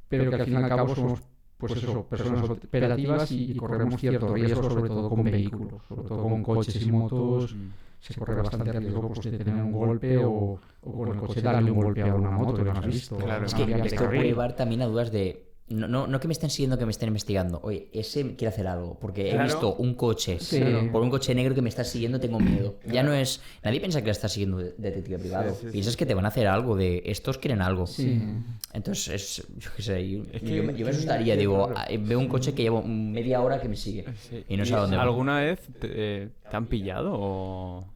pero que al fin y al cabo somos pues eso, personas operativas y corremos cierto riesgo, sobre todo con vehículos, sobre todo con coches y motos. Se corre bastante riesgo pues, de tener un golpe o con el coche darle un golpe a una moto, que no has visto. Claro. Es que Una vía de esto puede carril. llevar también a dudas de... No que me estén siguiendo, que me estén investigando. Oye, ese quiere hacer algo. Porque he Claro. visto un coche, Sí. por un coche negro que me está siguiendo, tengo miedo. Ya no es... Nadie piensa que le está siguiendo detective privado. Sí. Piensas que te van a hacer algo, de estos quieren algo. Sí. Entonces, yo qué sé, Es que- yo me asustaría. Digo, veo un coche que llevo media hora que me sigue. Sí. Y no sé a dónde va. ¿Alguna vez te han pillado o...?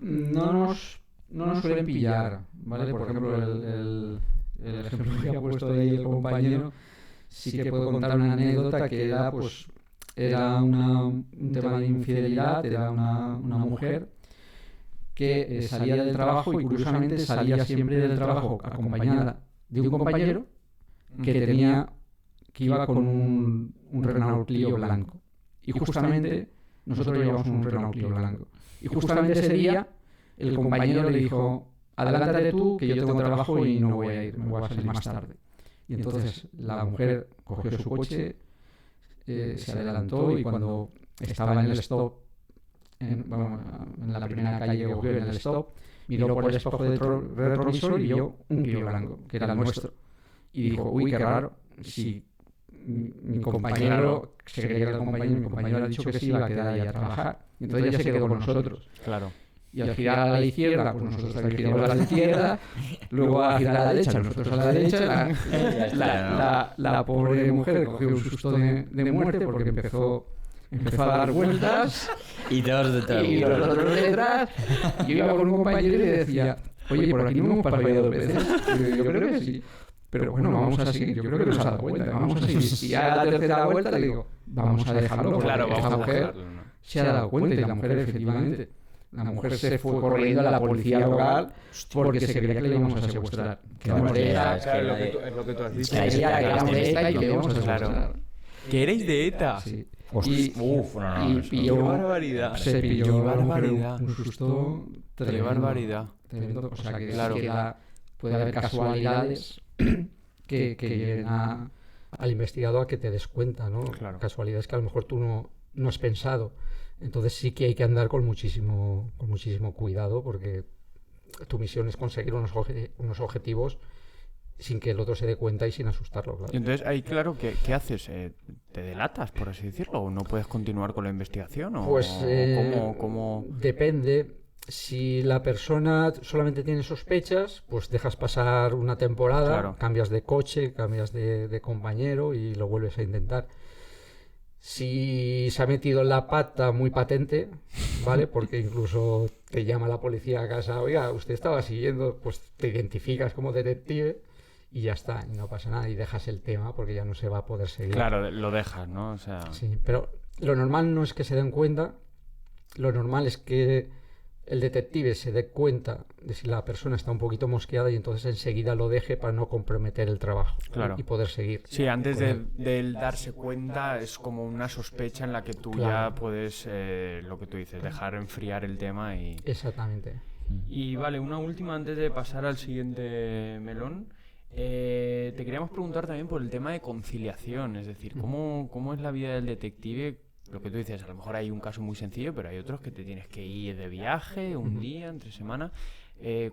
No nos suelen pillar, ¿vale? Por ejemplo, el ejemplo que ha puesto ahí el compañero, sí que puedo contar una anécdota que era, pues, era un tema de infidelidad, era una mujer que salía del trabajo y curiosamente salía siempre del trabajo acompañada de un compañero que iba con un Renault Clio blanco. Y justamente nosotros llevamos un Renault Clio blanco. Y justamente ese día el compañero le dijo, adelántate tú, que yo tengo trabajo y no voy a ir, me voy a salir más tarde. Y entonces la mujer cogió su coche, se adelantó y cuando estaba en el stop, en la primera calle que cogió, en el stop, miró por el espejo del retrovisor y vio un Clio blanco, que era el nuestro. Y dijo, uy, qué raro, si mi compañero, se creía que era el compañero, mi compañero ha dicho que sí iba a quedar ahí a trabajar. Y entonces ya se quedó con nosotros. Claro. Y al girar a la izquierda, pues nosotros también giramos a la izquierda, luego a girar a la derecha, nosotros a la derecha, la pobre mujer cogió un susto de muerte porque empezó a dar vueltas Y todos detrás. y nosotros detrás. Yo iba con un compañero y le decía, oye, por aquí no hemos pasado ya 2 veces. Y yo creo que sí. Pero bueno, vamos a seguir. Yo creo que nos ha dado cuenta. Vamos a seguir. Y a la tercera vuelta le digo, vamos a dejarlo. Porque Claro, vamos esta a mujer dejarlo, ¿no? se ha dado cuenta y la mujer efectivamente. La mujer se fue corriendo a la policía local porque se creía que le íbamos a secuestrar. Que éramos de ETA, Claro, es lo que tú has dicho. que que éramos de ETA y que le íbamos a Claro. secuestrar. Que eréis de ETA. Sí. Hostia, no, y eso- pilló, Qué barbaridad. se Qué pilló a la mujer barbaridad. un susto Qué tremendo. barbaridad. Tremendo. O sea que, Claro. sí que puede haber casualidades que lleven al investigador a que te des cuenta, ¿no? Claro. Casualidades que a lo mejor tú no has pensado. Entonces sí que hay que andar con muchísimo cuidado porque tu misión es conseguir unos objetivos sin que el otro se dé cuenta y sin asustarlo, claro. Y entonces ahí, claro, ¿qué haces? ¿Te delatas, por así decirlo? ¿O no puedes continuar con la investigación? ¿O Pues cómo? depende. Si la persona solamente tiene sospechas, pues dejas pasar una temporada, Claro. cambias de coche, cambias de compañero y lo vuelves a intentar. Si se ha metido en la pata muy patente, ¿vale? Porque incluso te llama la policía a casa, oiga, usted estaba siguiendo, pues te identificas como detective y ya está, y no pasa nada, y dejas el tema porque ya no se va a poder seguir. Claro, lo dejas, ¿no? O sea... Sí, pero lo normal no es que se den cuenta, lo normal es que el detective se dé cuenta de si la persona está un poquito mosqueada y entonces enseguida lo deje para no comprometer el trabajo Claro. y poder seguir. Sí, antes con de él. él darse cuenta es como una sospecha en la que tú Claro. ya puedes, lo que tú dices, dejar enfriar el tema y... Exactamente. Y vale, una última antes de pasar al siguiente melón. Te queríamos preguntar también por el tema de conciliación, es decir, ¿cómo es la vida del detective? Lo que tú dices, a lo mejor hay un caso muy sencillo, pero hay otros que te tienes que ir de viaje un día, entre semana.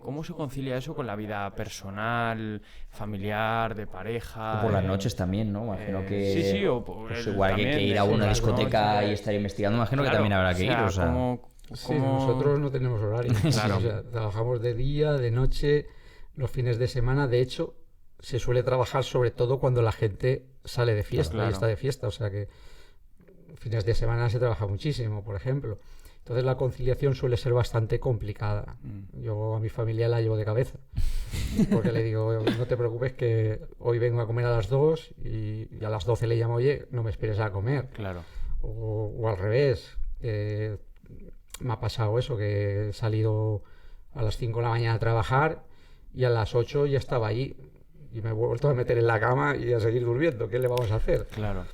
¿Cómo se concilia eso con la vida personal, familiar, de pareja? O por las noches también, ¿no? Imagino que... Sí, o pues igual que también ir a por una las discoteca noches. y estar investigando, imagino Claro, que también habrá o que ir, sea, o sea... Sí, nosotros no tenemos horario. Claro. O sea, trabajamos de día, de noche, los fines de semana. De hecho, se suele trabajar sobre todo cuando la gente sale de fiesta Claro. y está de fiesta. O sea que fines de semana se trabaja muchísimo, por ejemplo. Entonces la conciliación suele ser bastante complicada. Yo a mi familia la llevo de cabeza. Porque le digo, no te preocupes que hoy vengo a comer a las 2 y a las 12 le llamo, oye, no me esperes a comer. Claro. O al revés. Me ha pasado eso, que he salido a las 5 de la mañana a trabajar y a las 8 ya estaba allí. Y me he vuelto a meter en la cama y a seguir durmiendo. ¿Qué le vamos a hacer? Claro.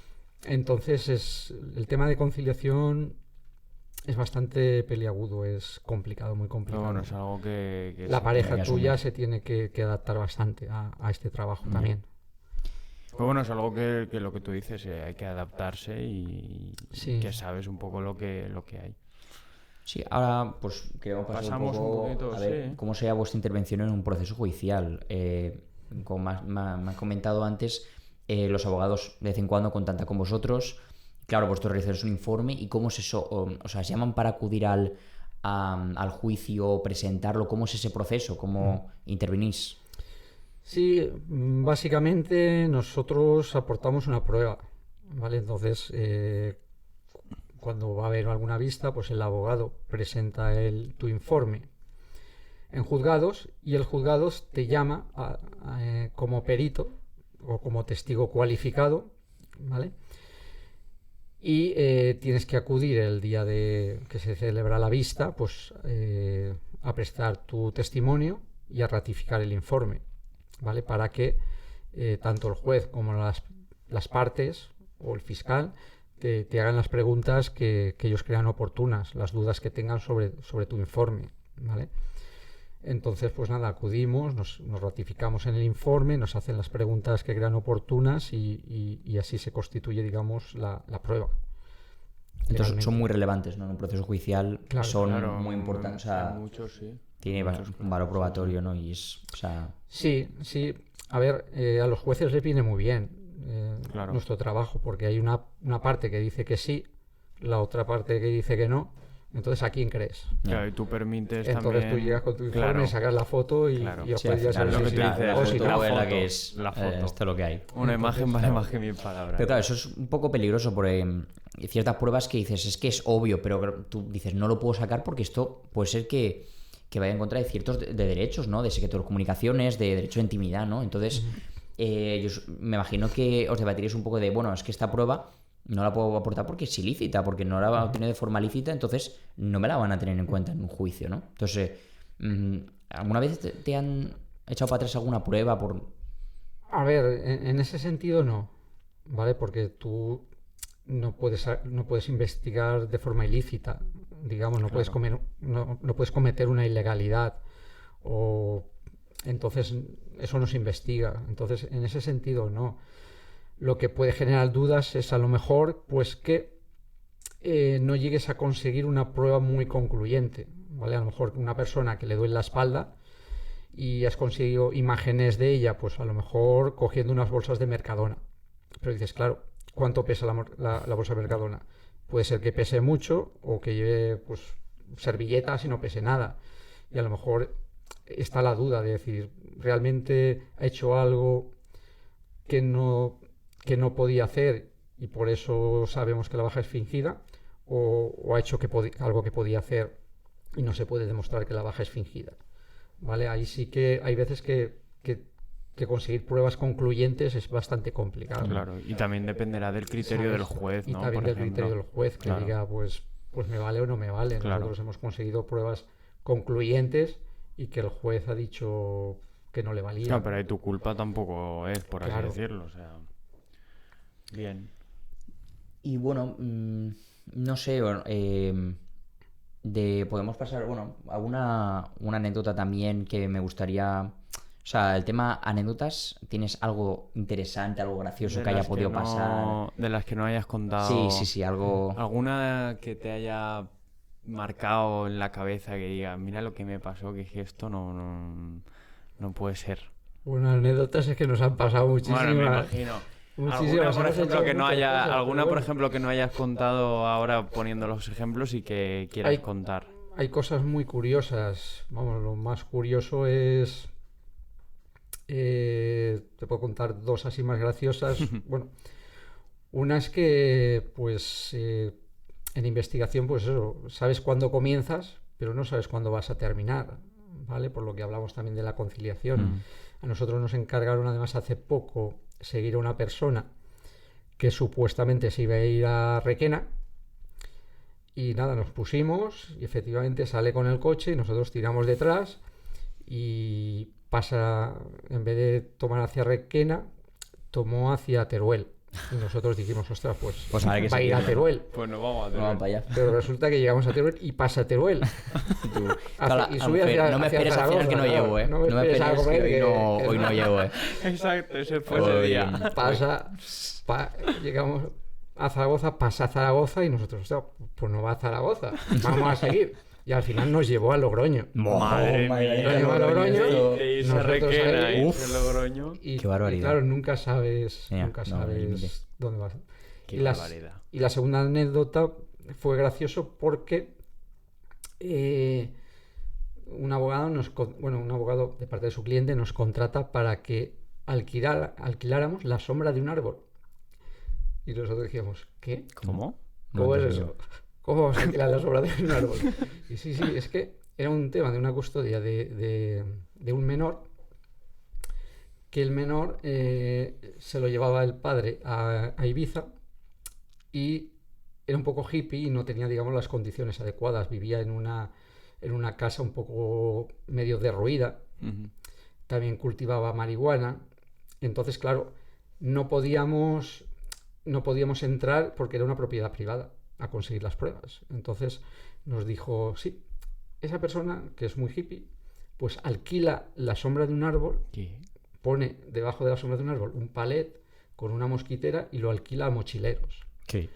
Entonces el tema de conciliación es bastante peliagudo, es complicado, muy Pero complicado. bueno, es algo que La se pareja tiene que tuya asumir. se tiene que adaptar bastante a este trabajo también. Pero bueno, es algo que lo que tú dices, hay que adaptarse y Sí. que sabes un poco lo que hay. Sí, ahora pues queremos pasar Pasamos un poquito, a ver sí. cómo sería vuestra intervención en un proceso judicial. Como me has comentado antes, los abogados de vez en cuando contactan con vosotros. Claro, vosotros realizáis un informe y cómo es eso, o sea, ¿se llaman para acudir al juicio, presentarlo? ¿Cómo es ese proceso? ¿Cómo intervenís? Sí, básicamente nosotros aportamos una prueba, ¿vale? Entonces, cuando va a haber alguna vista, pues el abogado presenta tu informe en juzgados y el juzgado te llama como perito o como testigo cualificado, ¿vale? Y tienes que acudir el día que se celebra la vista, pues a prestar tu testimonio y a ratificar el informe, ¿vale? Para que tanto el juez como las partes o el fiscal te hagan las preguntas que ellos crean oportunas, las dudas que tengan sobre tu informe, ¿vale? Entonces, pues nada, acudimos, nos ratificamos en el informe, nos hacen las preguntas que crean oportunas y así se constituye, digamos, la prueba. Entonces Legalmente. son muy relevantes, ¿no? En un proceso judicial Claro. son Claro, muy importantes, o sea, muchos, sí. tiene Muchos un valor probatorio, ¿no? Y es, o sea, Sí, sí. A ver, a los jueces les viene muy bien Claro. nuestro trabajo, porque hay una parte que dice que sí, la otra parte que dice que no. Entonces, ¿a quién crees? Claro, y tú permites Entonces también... tú llegas con tu informe, Claro. sacas la foto y, Claro. y sí, después al ya final sabes lo que si tú sí dices, la o si foto no. es la foto, que es, la foto. esto es lo que hay. Una imagen vale más que 1000 palabras. Pero claro, eso es un poco peligroso porque hay ciertas pruebas que dices, es que es obvio, pero tú dices, no lo puedo sacar porque esto puede ser que vaya en contra de ciertos de derechos, ¿no? De secreto de comunicaciones, de derecho de intimidad, ¿no? Entonces, me imagino que os debatiréis un poco de, bueno, es que esta prueba no la puedo aportar porque es ilícita, porque no la va a obtener de forma lícita, entonces no me la van a tener en cuenta en un juicio, ¿no? Entonces, ¿alguna vez te han echado para atrás alguna prueba por...? A ver, en ese sentido no, ¿vale? Porque tú no puedes investigar de forma ilícita, digamos, no puedes no puedes cometer una ilegalidad o entonces eso no se investiga. Entonces, en ese sentido no. Lo que puede generar dudas es a lo mejor pues que no llegues a conseguir una prueba muy concluyente, ¿vale? A lo mejor una persona que le duele la espalda y has conseguido imágenes de ella, pues a lo mejor cogiendo unas bolsas de Mercadona. Pero dices, claro, ¿cuánto pesa la bolsa de Mercadona? Puede ser que pese mucho o que lleve pues servilletas y no pese nada. Y a lo mejor está la duda de decir, ¿realmente ha hecho algo que no podía hacer y por eso sabemos que la baja es fingida? o ha hecho algo que podía hacer y no se puede demostrar que la baja es fingida. ¿Vale? Ahí sí que hay veces que conseguir pruebas concluyentes es bastante complicado. Claro, y también dependerá del criterio del juez, ¿no? Y también del criterio del juez, que Claro. diga, pues me vale o no me vale. Claro. Nosotros hemos conseguido pruebas concluyentes y que el juez ha dicho que no le valía. Claro, pero ahí tu culpa tampoco es, por así Claro. decirlo, o sea... Bien. Y bueno, no sé, bueno, podemos pasar, bueno, a una anécdota también que me gustaría... O sea, el tema anécdotas, ¿tienes algo interesante, algo gracioso que haya podido pasar? De las que no hayas contado. Sí, algo... ¿Alguna que te haya marcado en la cabeza que diga, mira lo que me pasó, que es que esto no puede ser? Bueno, anécdotas es que nos han pasado muchísimas. Bueno, me imagino. Muchísimas. Alguna, por ejemplo, que no hayas contado ahora poniendo los ejemplos y que quieras contar. Hay cosas muy curiosas. Vamos, lo más curioso es... te puedo contar dos así más graciosas. Bueno, una es que, pues, en investigación, pues eso, sabes cuándo comienzas, pero no sabes cuándo vas a terminar, ¿vale? Por lo que hablamos también de la conciliación. A nosotros nos encargaron, además, hace poco, seguir a una persona que supuestamente se iba a ir a Requena. Y nada, nos pusimos y efectivamente sale con el coche y nosotros tiramos detrás y pasa, en vez de tomar hacia Requena, tomó hacia Teruel. Y nosotros dijimos, ostras, pues a ver qué va a ir a Teruel. Pues no vamos a Vamos para allá. Pero resulta que llegamos a Teruel y pasa a Teruel. Claro, Y sube no me hacia esperes al final que no Zaragoza, llevo, ¿eh? No me No me esperes a esperes comer que hoy no llevo, ¿eh? Exacto, ese fue ese día. Llegamos a Zaragoza, pasa a Zaragoza y nosotros, ostras, pues no va a Zaragoza, vamos a seguir. Y al final nos llevó a Logroño. Madre mía. Nos llevó a Logroño. Y se Nosotros Requena ahí- y se Logroño. Y, Qué barbaridad. y claro, nunca sabes, Ya, nunca no, no hay límite. sabes dónde vas. Qué Y barbaridad. y la segunda anécdota fue gracioso porque un abogado un abogado de parte de su cliente nos contrata para que alquiláramos la sombra de un árbol. Y nosotros dijimos, ¿qué? ¿Cómo? ¿Cómo es No, eso? ¿Cómo vamos a alquilar la sombra de un árbol? Y sí, es que era un tema de una custodia de un menor, que el menor se lo llevaba el padre a Ibiza y era un poco hippie y no tenía, digamos, las condiciones adecuadas. Vivía en una casa un poco medio derruida. Ujú. También cultivaba marihuana. Entonces, claro, no podíamos entrar porque era una propiedad privada a conseguir las pruebas. Entonces nos dijo, sí, esa persona que es muy hippie, pues alquila la sombra de un árbol, ¿Qué? pone debajo de la sombra de un árbol un palet con una mosquitera y lo alquila a mochileros. ¿Qué?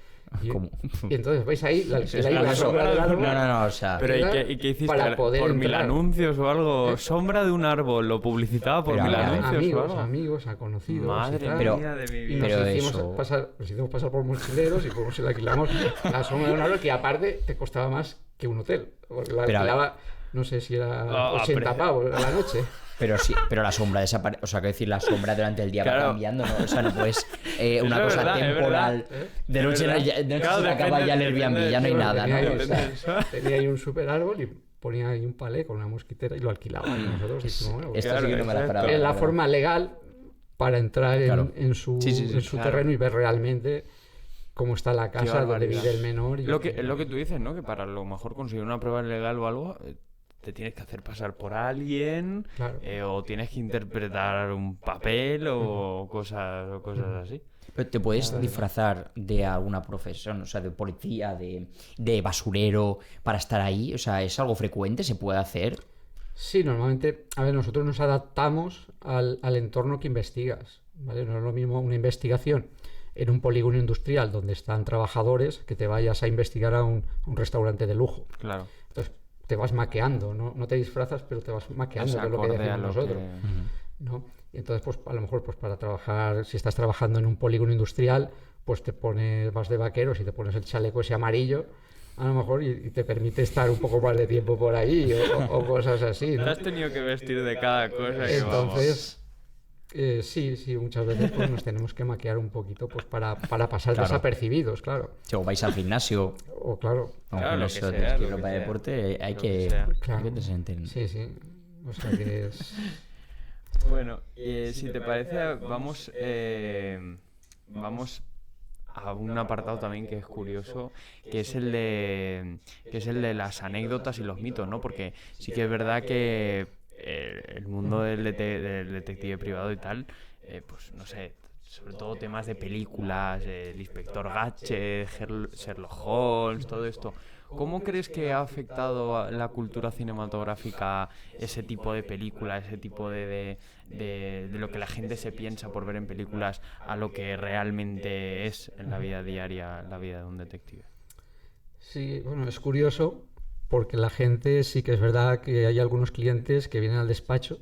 Y, ¿Cómo? y entonces vais ahí, la alquiláis la la sombra del árbol. No, o sea... Pero Era ¿y qué hiciste? para poder ¿Por mil entrar. anuncios o algo? ¿Sombra de un árbol? ¿Lo publicitaba por Pero mil a ver, anuncios o algo? amigos, a conocidos. Madre y tal. Pero- mía de mi Y vida. nos Pero hicimos eso- pasar por mochileros y pues le alquilamos la sombra de un árbol que aparte te costaba más que un hotel. Porque la Pero a ver. alquilaba, no sé si era Ah, 80 pero- pavos a la noche. Pero sí, pero la sombra desaparece. O sea, quiero decir, la sombra durante el día va Claro. cambiando, ¿no? O sea, no puedes. Una es cosa verdad, es temporal. verdad. De Es noche, verdad. de noche Claro, se te acaba depende- ya el Airbnb, ya no hay depende- nada, tenía, ¿no? ahí, O sea, tenía ahí un super árbol y ponía ahí un palé con una mosquitera y lo alquilaba. Y nosotros dijimos, bueno, pues, Esta sí que no me la Claro, esperaba. es la verdad. forma legal para entrar Claro. en su, Sí, en su claro. terreno y ver realmente cómo está la Qué casa donde barbaridad. vive el menor. Y Es lo que tú dices, ¿no? Que para lo mejor conseguir una prueba legal o algo, te tienes que hacer pasar por alguien, Claro. o tienes que interpretar un papel o cosas así. Pero te puedes disfrazar de alguna profesión, o sea, de policía, de basurero, para estar ahí. O sea, ¿es algo frecuente? ¿Se puede hacer? Sí, normalmente, a ver, nosotros nos adaptamos al entorno que investigas, ¿vale? No es lo mismo una investigación en un polígono industrial donde están trabajadores que te vayas a investigar a un restaurante de lujo. Claro. Entonces, te vas maqueando, ¿no? Te disfrazas, pero te vas maqueando, que es lo que acorde a decimos lo nosotros, que... ¿no? Y entonces, pues a lo mejor, pues para trabajar, si estás trabajando en un polígono industrial, pues vas de vaqueros y te pones el chaleco ese amarillo, a lo mejor, y te permite estar un poco más de tiempo por ahí o cosas así, Te ¿no? has tenido que vestir de cada cosa que Entonces, Sí, muchas veces pues, nos tenemos que maquillar un poquito pues, para pasar Claro. desapercibidos, claro. Si o vais al gimnasio, O claro, o Claro, lo que eso, sea, tienes que ir lo que ropa de sea. deporte, hay Lo que que, sea. claro. hay que sentir. Sí. O sea que es... Bueno, si te parece, vamos a un apartado también que es curioso, que es el de las anécdotas y los mitos, ¿no? Porque sí que es verdad que el mundo del detective privado y tal, pues no sé, sobre todo temas de películas, el inspector Gadget, Sherlock Holmes, todo esto. ¿Cómo crees que ha afectado a la cultura cinematográfica ese tipo de películas, ese tipo de lo que la gente se piensa por ver en películas a lo que realmente es en la vida diaria, la vida de un detective? Sí, bueno, es curioso porque la gente sí que es verdad que hay algunos clientes que vienen al despacho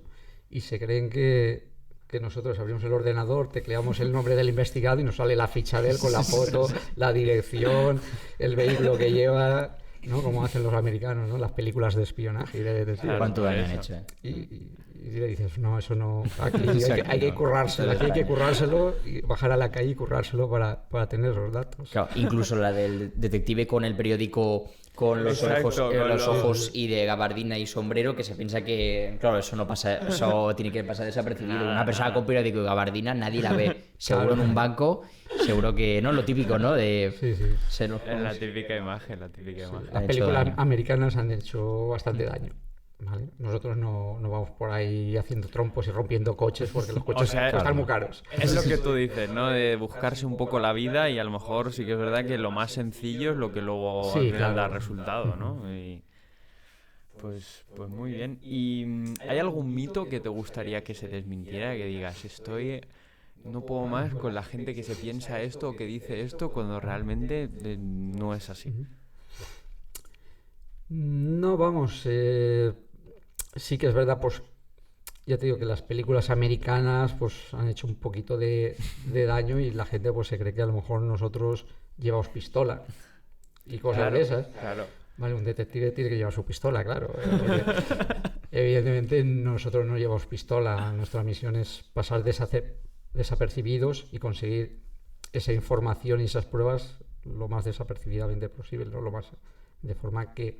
y se creen que nosotros abrimos el ordenador, tecleamos el nombre del investigado y nos sale la ficha de él con la foto, la dirección, el vehículo que lleva, ¿no? Como hacen los americanos, ¿no? Las películas de espionaje y de detectives. Claro, ¿Cuánto por daño han eso. hecho? Y le dices, no, eso no, aquí hay que no. currárselo, aquí hay que currárselo y bajar a la calle y currárselo para tener los datos. Claro, incluso la del detective con el periódico con los Exacto, ojos, con los los- ojos y de gabardina y sombrero, que se piensa que, claro, eso no pasa, eso tiene que pasar desapercibido. Nada, Una persona nada. con periódico y gabardina nadie la ve. Seguro Claro. en un banco, seguro que no, lo típico, ¿no? De Sí. Sherlock Es la Holmes. típica imagen, la típica imagen. Ha Las hecho películas daño. americanas han hecho bastante daño. ¿Vale? Nosotros no vamos por ahí haciendo trompos y rompiendo coches porque los coches sea, cuestan muy caros. Es lo que tú dices, ¿no? De buscarse un poco la vida y a lo mejor sí que es verdad que lo más sencillo es lo que luego Sí, al final da claro. resultado, ¿no? Y pues muy bien. ¿Y hay algún mito que te gustaría que se desmintiera? Que digas, no puedo más con la gente que se piensa esto o que dice esto cuando realmente no es así. No, vamos, sí que es verdad, pues ya te digo que las películas americanas pues han hecho un poquito de daño y la gente pues se cree que a lo mejor nosotros llevamos pistola y cosas de esas. Claro. Vale, un detective tiene que llevar su pistola, claro. Evidentemente nosotros no llevamos pistola, nuestra misión es pasar desapercibidos y conseguir esa información y esas pruebas lo más desapercibidamente posible, ¿no? Lo más, de forma que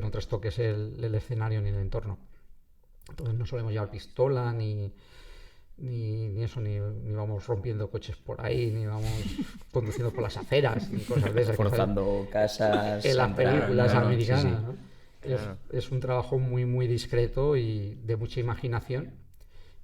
no trastoques el escenario ni el entorno. Entonces no solemos llevar pistola ni eso, ni vamos rompiendo coches por ahí, ni vamos conduciendo por las aceras, ni cosas de esas. Forzando casas. En las entrar, películas ¿no? Sí, americanas, sí. ¿no? Claro. Es un trabajo muy discreto y de mucha imaginación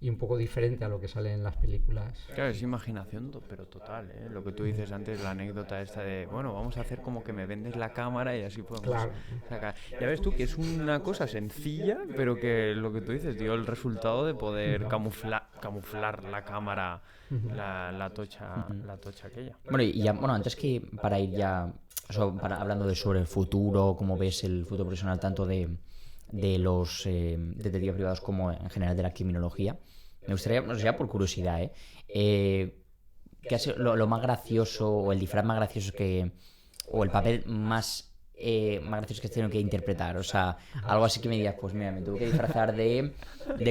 y un poco diferente a lo que sale en las películas. Claro, es imaginación, pero total, ¿eh? Lo que tú dices antes, la anécdota esta de, bueno, vamos a hacer como que me vendes la cámara y así podemos Claro. sacar. Ya ves tú que es una cosa sencilla, pero que lo que tú dices dio el resultado de poder camuflar la cámara, la tocha aquella. Bueno, y ya, bueno, antes que para ir ya, hablando de sobre el futuro, cómo ves el futuro profesional tanto de los detectives privados como en general de la criminología, me gustaría, no sé, ya por curiosidad, ¿qué ha sido lo más gracioso o el disfraz más gracioso o el papel más gracioso que has tenido que interpretar? O sea, algo así que me digas, pues mira, me tuve que disfrazar de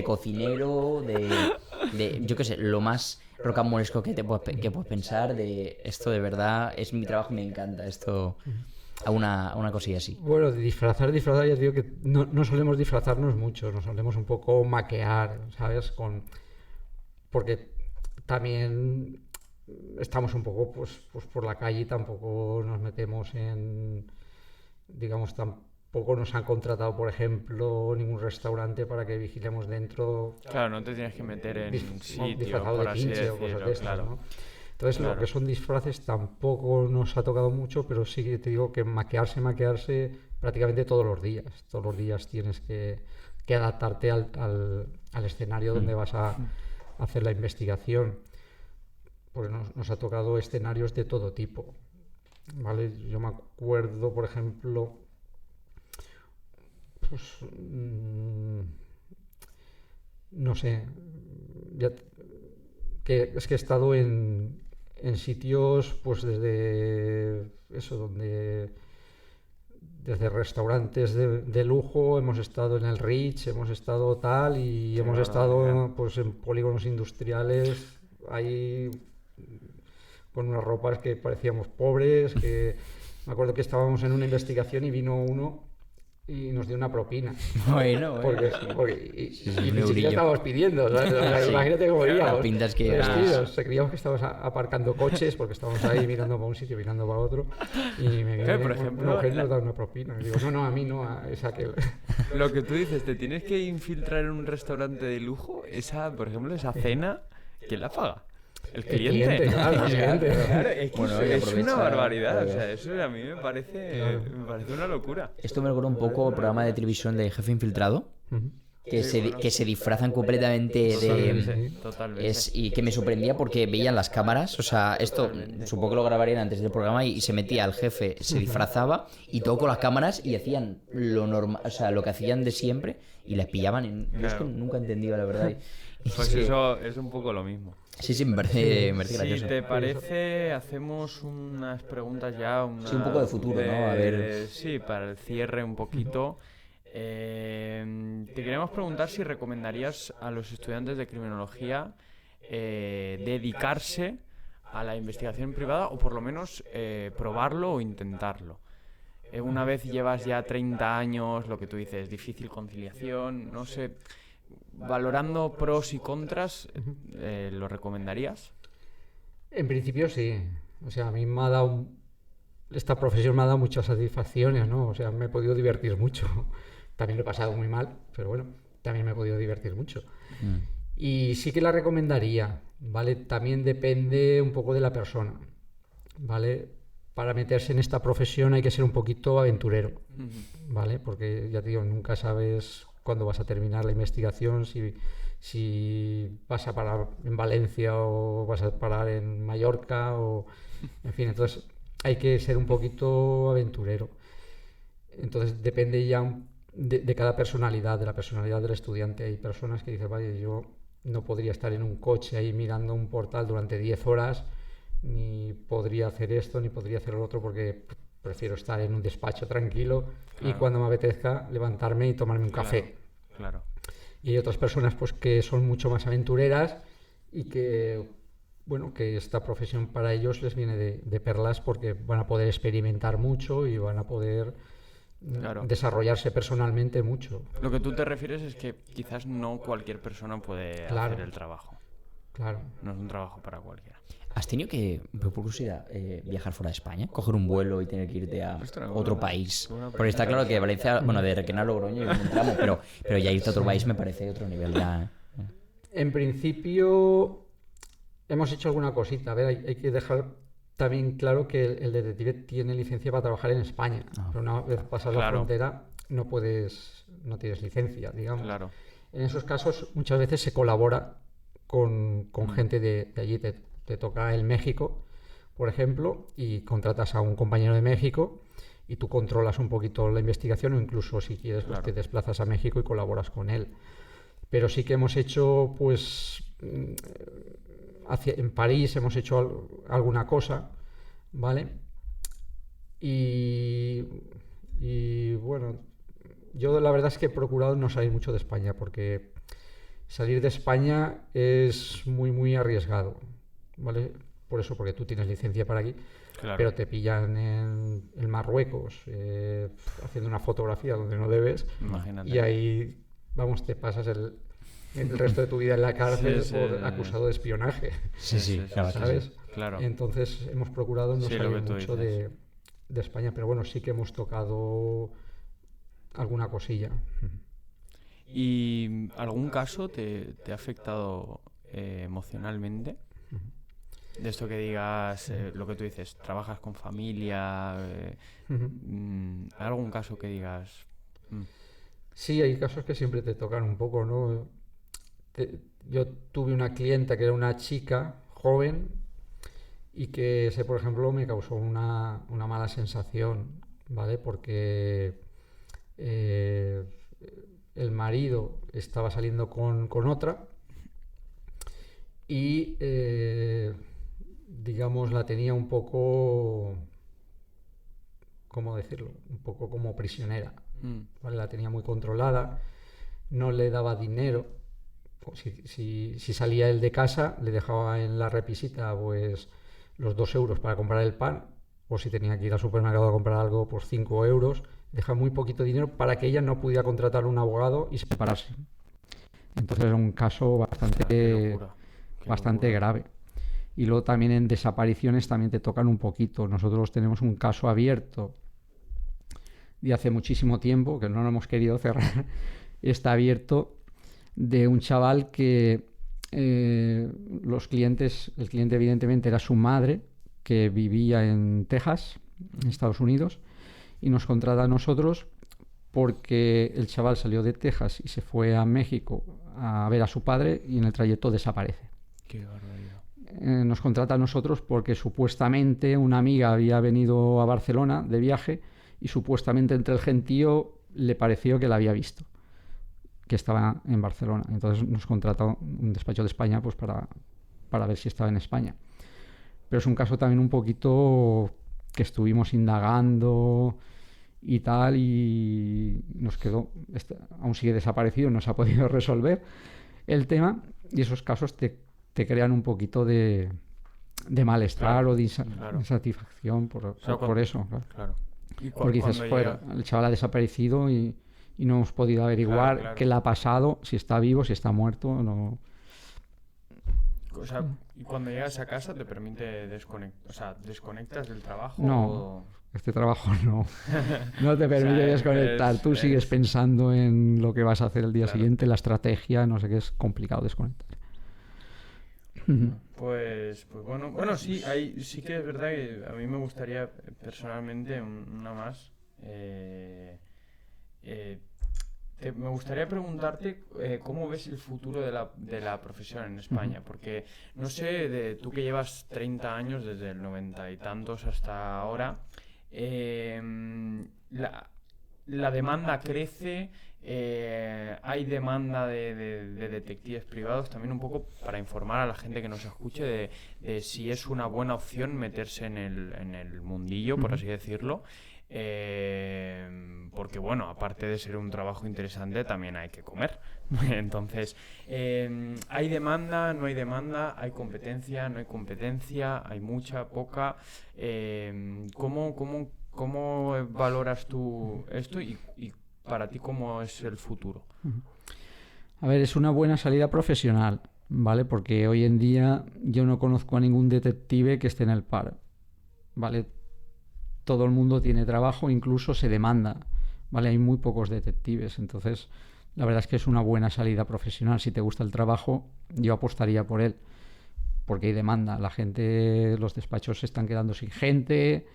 cocinero, yo qué sé, lo más rocambolesco que puedes pensar de esto de verdad es mi trabajo y me encanta esto, a una cosilla así. Bueno, de disfrazar, ya te digo que no solemos disfrazarnos mucho, nos solemos un poco maquear, ¿sabes? Porque también estamos un poco pues por la calle y tampoco nos metemos digamos, tampoco nos han contratado, por ejemplo, ningún restaurante para que vigilemos dentro Claro, no te tienes que meter en sitio, disfrazado por de así pinche o cosas decirlo, de estas, claro. ¿no? Entonces, Claro. lo que son disfraces tampoco nos ha tocado mucho, pero sí que te digo que maquearse prácticamente todos los días. Todos los días tienes que adaptarte al escenario donde vas a hacer la investigación. Porque nos ha tocado escenarios de todo tipo, ¿vale? Yo me acuerdo, por ejemplo, pues, no sé, ya que es que he estado en sitios pues desde eso desde restaurantes de lujo, hemos estado en el Ritz, hemos estado tal y Qué hemos barbaridad. estado pues en polígonos industriales, ahí con unas ropas que parecíamos pobres, que me acuerdo que estábamos en una investigación y vino uno y nos dio una propina. Bueno, Porque, sí. y Sí, ni un siquiera eurillo. estábamos pidiendo, ¿sabes? O sea, Sí. imagínate cómo Claro, íbamos. la pinta es que Vestidos. Se creíamos que estábamos aparcando coches porque estábamos ahí mirando para un sitio, mirando para otro. Y me viene Claro, por una ejemplo, mujer y nos da una propina. Y digo, no, a mí no, es aquel. Lo que tú dices, te tienes que infiltrar en un restaurante de lujo, por ejemplo, esa cena, ¿quién la paga? El cliente. Claro, el cliente. Claro, es que Bueno, y es una aprovecha- barbaridad. O claro. sea, eso a mí me parece una locura. Esto me recuerda un poco al programa de televisión de Jefe Infiltrado, Ujú. que se disfrazan completamente de... Totalmente, totalmente. Y que me sorprendía porque veían las cámaras, o sea, esto supongo que lo grabarían antes del programa y se metía el jefe, se disfrazaba y todo con las cámaras y hacían lo normal, o sea, lo que hacían de siempre y les pillaban. Yo es que Claro. nunca he entendido, la verdad. Pues Sí. eso es un poco lo mismo. Sí, me parece Si gracioso. te parece, hacemos unas preguntas ya. Sí, un poco de futuro, ¿no? A ver. Sí, para el cierre un poquito. Te queremos preguntar si recomendarías a los estudiantes de criminología dedicarse a la investigación privada o por lo menos probarlo o intentarlo. Una vez llevas ya 30 años, lo que tú dices, difícil conciliación, no sé, valorando pros y contras, ¿lo recomendarías? En principio sí. O sea, a mí me ha dado... Esta profesión me ha dado muchas satisfacciones, ¿no? O sea, me he podido divertir mucho. También lo he pasado muy mal, pero bueno, también me he podido divertir mucho. Mm. Y sí que la recomendaría, ¿vale? También depende un poco de la persona, ¿vale? Para meterse en esta profesión hay que ser un poquito aventurero, ¿vale? Porque ya te digo, nunca sabes cuándo vas a terminar la investigación, si vas a parar en Valencia o vas a parar en Mallorca o... En fin, entonces hay que ser un poquito aventurero. Entonces depende ya de cada personalidad, de la personalidad del estudiante. Hay personas que dicen, vaya, yo no podría estar en un coche ahí mirando un portal durante 10 horas, ni podría hacer esto, ni podría hacer lo otro, porque prefiero estar en un despacho tranquilo y Claro. cuando me apetezca levantarme y tomarme un café. Claro. Y hay otras personas pues que son mucho más aventureras y que, bueno, que esta profesión para ellos les viene de perlas porque van a poder experimentar mucho y van a poder Claro. desarrollarse personalmente mucho. Lo que tú te refieres es que quizás no cualquier persona puede Claro. hacer el trabajo. Claro. No es un trabajo para cualquiera. ¿Has tenido que, por curiosidad, viajar fuera de España? ¿Coger un vuelo y tener que irte a otro país? Porque está claro que Valencia, bueno, de Requena a Logroño hay un tramo, pero ya irte a otro país me parece otro nivel ya. En principio hemos hecho alguna cosita. A ver, hay que dejar también claro que el detective tiene licencia para trabajar en España. Pero una vez pasas la Claro. frontera no tienes licencia, digamos. Claro. En esos casos muchas veces se colabora con gente de allí. Te toca en México, por ejemplo, y contratas a un compañero de México y tú controlas un poquito la investigación o incluso si quieres pues Claro. te desplazas a México y colaboras con él. Pero sí que hemos hecho pues en París hemos hecho alguna cosa, ¿vale? Y bueno, yo la verdad es que he procurado no salir mucho de España porque salir de España es muy arriesgado, ¿vale? Por eso, porque tú tienes licencia para aquí, Claro. pero te pillan en Marruecos haciendo una fotografía donde no debes Imagínate. y ahí, vamos, te pasas el resto de tu vida en la cárcel Sí, por sí. acusado de espionaje, Sí, claro. ¿sabes? Claro. Entonces hemos procurado no Sí, lo salir que tú mucho dices. de España, pero bueno, sí que hemos tocado alguna cosilla. ¿Y algún caso te ha afectado emocionalmente? De esto que digas, lo que tú dices, trabajas con familia, algún caso que digas... Sí, hay casos que siempre te tocan un poco, ¿no? Yo tuve una clienta que era una chica joven y que ese, por ejemplo, me causó una mala sensación, ¿vale? Porque el marido estaba saliendo con otra y, digamos, la tenía un poco ¿cómo decirlo? Un poco como prisionera, Mm. ¿vale? La tenía muy controlada, no le daba dinero. Si salía él de casa, le dejaba en la repisita pues los 2 euros para comprar el pan, o si tenía que ir al supermercado a comprar algo, pues 5 euros. Dejaba muy poquito dinero para que ella no pudiera contratar un abogado y separarse. Entonces era un caso Qué locura. Qué bastante locura. grave. Y luego también en desapariciones también te tocan un poquito. Nosotros tenemos un caso abierto de hace muchísimo tiempo, que no lo hemos querido cerrar, está abierto, de un chaval que el cliente evidentemente era su madre, que vivía en Texas, en Estados Unidos, y nos contrata a nosotros porque el chaval salió de Texas y se fue a México a ver a su padre y en el trayecto desaparece. Qué barbaridad. Nos contrata a nosotros porque supuestamente una amiga había venido a Barcelona de viaje y supuestamente entre el gentío le pareció que la había visto, que estaba en Barcelona. Entonces nos contrata un despacho de España pues para ver si estaba en España. Pero es un caso también un poquito que estuvimos indagando y tal, y nos quedó, aún sigue desaparecido, no se ha podido resolver el tema, y esos casos te crean un poquito de malestar, Claro, o de claro. insatisfacción por eso. Claro. Claro. Y Porque dices, cuando joder, llega... el chaval ha desaparecido y no hemos podido averiguar Claro. qué le ha pasado, si está vivo, si está muerto, no. O sea, y cuando llegas a casa te permite desconectar, o sea, desconectas del trabajo No, este trabajo no te permite O sea, desconectar. Tú sigues pensando en lo que vas a hacer el día Claro. siguiente, la estrategia, no sé qué, es complicado desconectar. Pues bueno, sí, sí que es verdad que a mí me gustaría personalmente una más. Me gustaría preguntarte cómo ves el futuro de la profesión en España, porque no sé, tú que llevas 30 años, desde el 90 y tantos hasta ahora, la demanda crece, hay demanda de detectives privados, también un poco para informar a la gente que nos escuche de si es una buena opción meterse en el mundillo, por así decirlo. Porque bueno, aparte de ser un trabajo interesante, también hay que comer. Entonces, ¿hay demanda? ¿No hay demanda? ¿Hay competencia? ¿No hay competencia? ¿Hay mucha? ¿Poca? ¿Cómo valoras tú esto y para ti cómo es el futuro? A ver, es una buena salida profesional, ¿vale? Porque hoy en día yo no conozco a ningún detective que esté en el paro, ¿vale? Todo el mundo tiene trabajo, incluso se demanda, ¿vale? Hay muy pocos detectives, entonces la verdad es que es una buena salida profesional. Si te gusta el trabajo, yo apostaría por él, porque hay demanda. La gente, los despachos se están quedando sin gente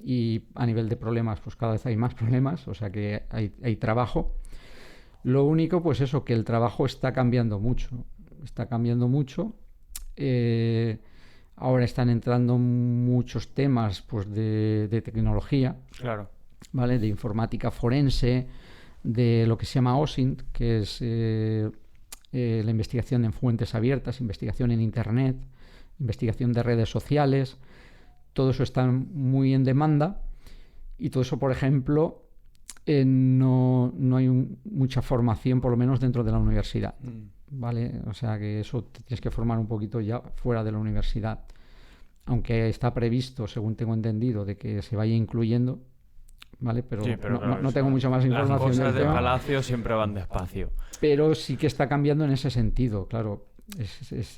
y a nivel de problemas, pues cada vez hay más problemas, o sea que hay trabajo. Lo único, pues eso, que el trabajo está cambiando mucho. Ahora están entrando muchos temas pues de tecnología, Claro. ¿vale? De informática forense, de lo que se llama OSINT, que es la investigación en fuentes abiertas, investigación en Internet, investigación de redes sociales. Todo eso está muy en demanda y todo eso, por ejemplo, no hay mucha formación, por lo menos dentro de la universidad, ¿vale? O sea que eso te tienes que formar un poquito ya fuera de la universidad. Aunque está previsto, según tengo entendido, de que se vaya incluyendo, ¿vale? Pero, Sí, pero claro, no tengo mucha más información las cosas del de tema. Palacio siempre van despacio. Pero sí que está cambiando en ese sentido, claro.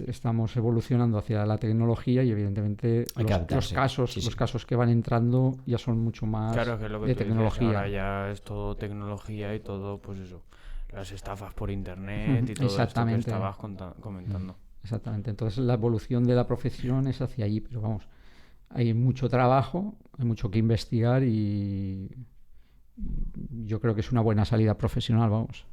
Estamos evolucionando hacia la tecnología y evidentemente Hay que los adaptarse. casos, Sí, sí. los casos que van entrando ya son mucho más Claro, que es lo que de tú dices, tecnología. ahora ya es todo tecnología y todo, pues eso, las estafas por internet y todo esto que Exactamente. estabas comentando. Exactamente. Entonces la evolución de la profesión es hacia allí, pero vamos, hay mucho trabajo, hay mucho que investigar y yo creo que es una buena salida profesional, vamos.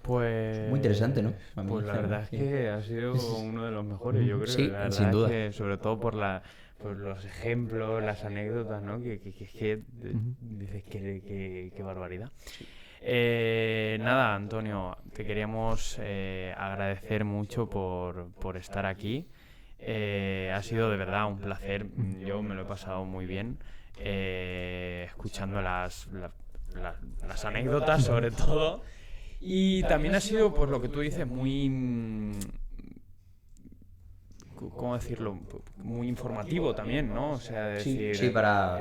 Pues... Muy interesante, ¿no? A mí, Pues la claro, verdad es sí. que ha sido uno de los mejores, yo creo. Sí, La verdad sin duda. es que, sobre todo por los ejemplos, las anécdotas, ¿no? Que dices que barbaridad. Nada, Antonio, te queríamos agradecer mucho por estar aquí. Ha sido de verdad un placer, yo me lo he pasado muy bien. escuchando las anécdotas sobre todo. Y también ha sido, pues lo que tú dices, muy... ¿Cómo decirlo? Muy informativo también, ¿no? O sea, decir, sí, para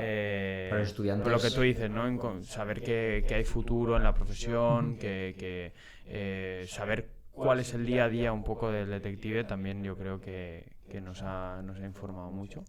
los estudiantes. Lo que tú dices, ¿no? Saber que hay futuro en la profesión, saber cuál es el día a día un poco del detective, también yo creo que nos ha informado mucho.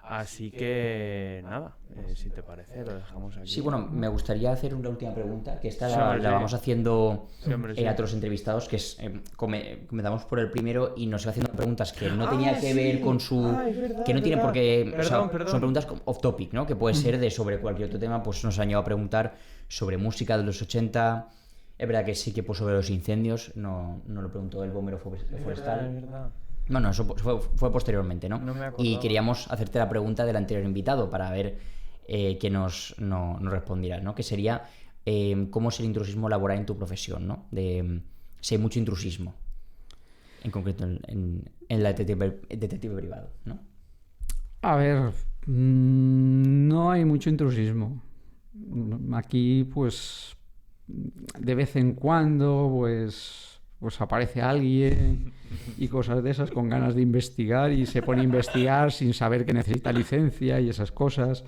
Así que, nada, si te parece, lo dejamos aquí. Sí, bueno, me gustaría hacer una última pregunta, que esta Sí, hombre, la vamos haciendo Sí, hombre, sí. a todos los entrevistados, que es, comenzamos por el primero y nos iba haciendo preguntas que no tenía que ver con su... Es verdad, que no tienen por qué... Perdón. Son preguntas off topic, ¿no? Que puede ser de sobre cualquier otro tema, pues nos han llevado a preguntar sobre música de los 80... Es verdad que sí que pues sobre los incendios, no lo preguntó el bombero forestal. Es verdad. Bueno, eso fue posteriormente, ¿no? No me acordaba. Y queríamos hacerte la pregunta del anterior invitado para ver que nos respondieras, ¿no? Que sería cómo es el intrusismo laboral en tu profesión, ¿no? Si hay mucho intrusismo, en concreto en la detective privado, ¿no? A ver, no hay mucho intrusismo. Aquí, pues, de vez en cuando, pues aparece alguien y cosas de esas con ganas de investigar y se pone a investigar sin saber que necesita licencia y esas cosas.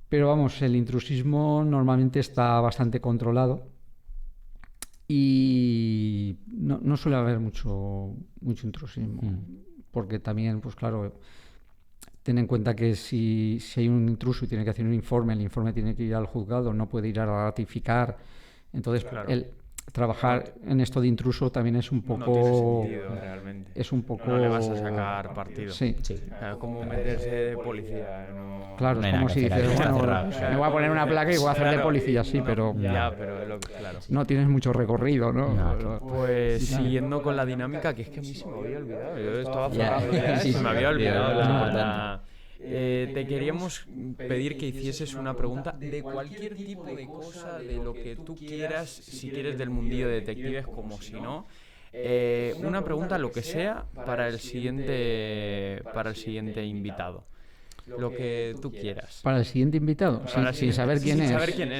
Pero vamos, el intrusismo normalmente está bastante controlado y no suele haber mucho intrusismo. Porque también, pues claro, ten en cuenta que si hay un intruso y tiene que hacer un informe, el informe tiene que ir al juzgado, no puede ir a ratificar. Entonces, Claro. Trabajar en esto de intruso también es un poco... No tiene sentido, realmente. Es un poco... No le vas a sacar partido. Sí. Como meterse de policía. No... Claro, No es hay como nada si que hacer, dices, está bueno, cerrado. me voy a poner una placa y voy a hacer de Claro, policía, sí, no, pero Ya, pero claro. no tienes mucho recorrido, ¿no? No, Pues siguiendo con la dinámica, que es que a mí se me había olvidado. Yo estaba Ya. cerrando ya, Sí, se me había sí, olvidado. es importante. Te queríamos pedir que hicieses una pregunta de cualquier tipo de cosa, de lo que tú quieras, si quieres del mundillo de detectives como si no. Una pregunta, lo que sea, para el siguiente invitado. Lo que tú quieras. Para el siguiente invitado, sin saber quién es.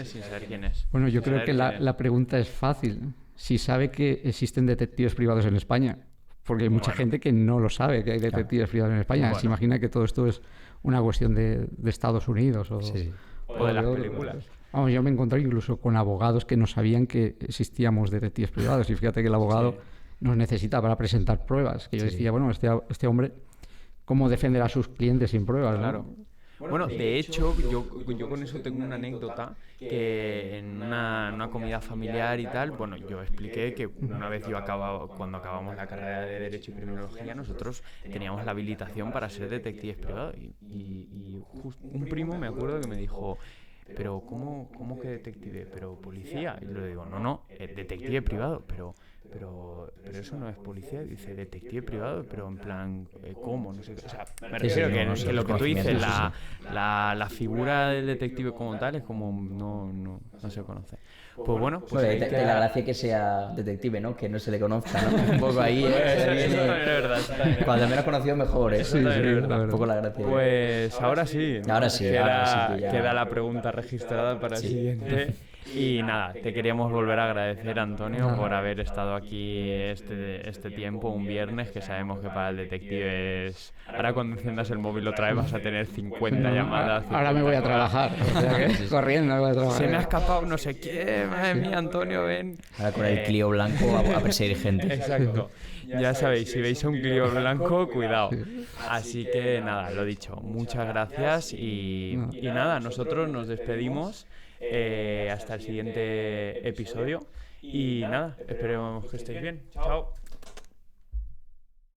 Sin saber quién es. Bueno, yo creo Saber que quién es. la pregunta es fácil. Si sabe que existen detectives privados en España. Porque hay mucha gente que no lo sabe, que hay detectives privados en España. Bueno. Se imagina que todo esto es una cuestión de Estados Unidos o Sí. O de las otro. películas. Vamos, yo me encontré incluso con abogados que no sabían que existíamos detectives privados. Y fíjate que el abogado nos necesita para presentar pruebas. Que yo decía, bueno, este hombre, ¿cómo defenderá a sus clientes sin pruebas? Claro. ¿no? Bueno, de hecho, yo con eso tengo una anécdota que en una comida familiar y tal, bueno, yo expliqué que una vez cuando acabamos la carrera de Derecho y Criminología, nosotros teníamos la habilitación para ser detectives privados y un primo me acuerdo que me dijo, pero ¿cómo que detective? ¿Pero policía? Y le digo, no, detective privado, pero eso no es policía, dice detective privado, pero en plan, ¿cómo? No sé qué. O sea, me refiero que lo que tú dices, la figura del detective como tal es como no se conoce. Pues bueno, pues Bueno, ahí de queda- la gracia que sea detective, ¿no? Que no se le conozca, ¿no? Un poco ahí, Eso también es verdad, eso también es Cuando menos conocido, mejor, ¿eh? Eso también es Un verdad. poco la gracia. Pues ahora sí. Ahora sí que ya- Queda la pregunta registrada para el siguiente. Y nada, te queríamos volver a agradecer, Antonio, por haber estado aquí este tiempo, un viernes, que sabemos que para el detective es... Ahora cuando enciendas el móvil otra vez vas a tener 50 llamadas. Ahora me voy a 50 trabajar. O sea que, corriendo me voy a trabajar. Se me ha escapado no sé qué, madre mía, Antonio, ven. Ahora con el Clio blanco a perseguir gente. Exacto. Ya sabéis, si veis a un Clio blanco, cuidado. Así que nada, lo dicho, muchas gracias y nada, nosotros nos despedimos hasta el siguiente episodio y nada, esperemos que estéis bien. Chao.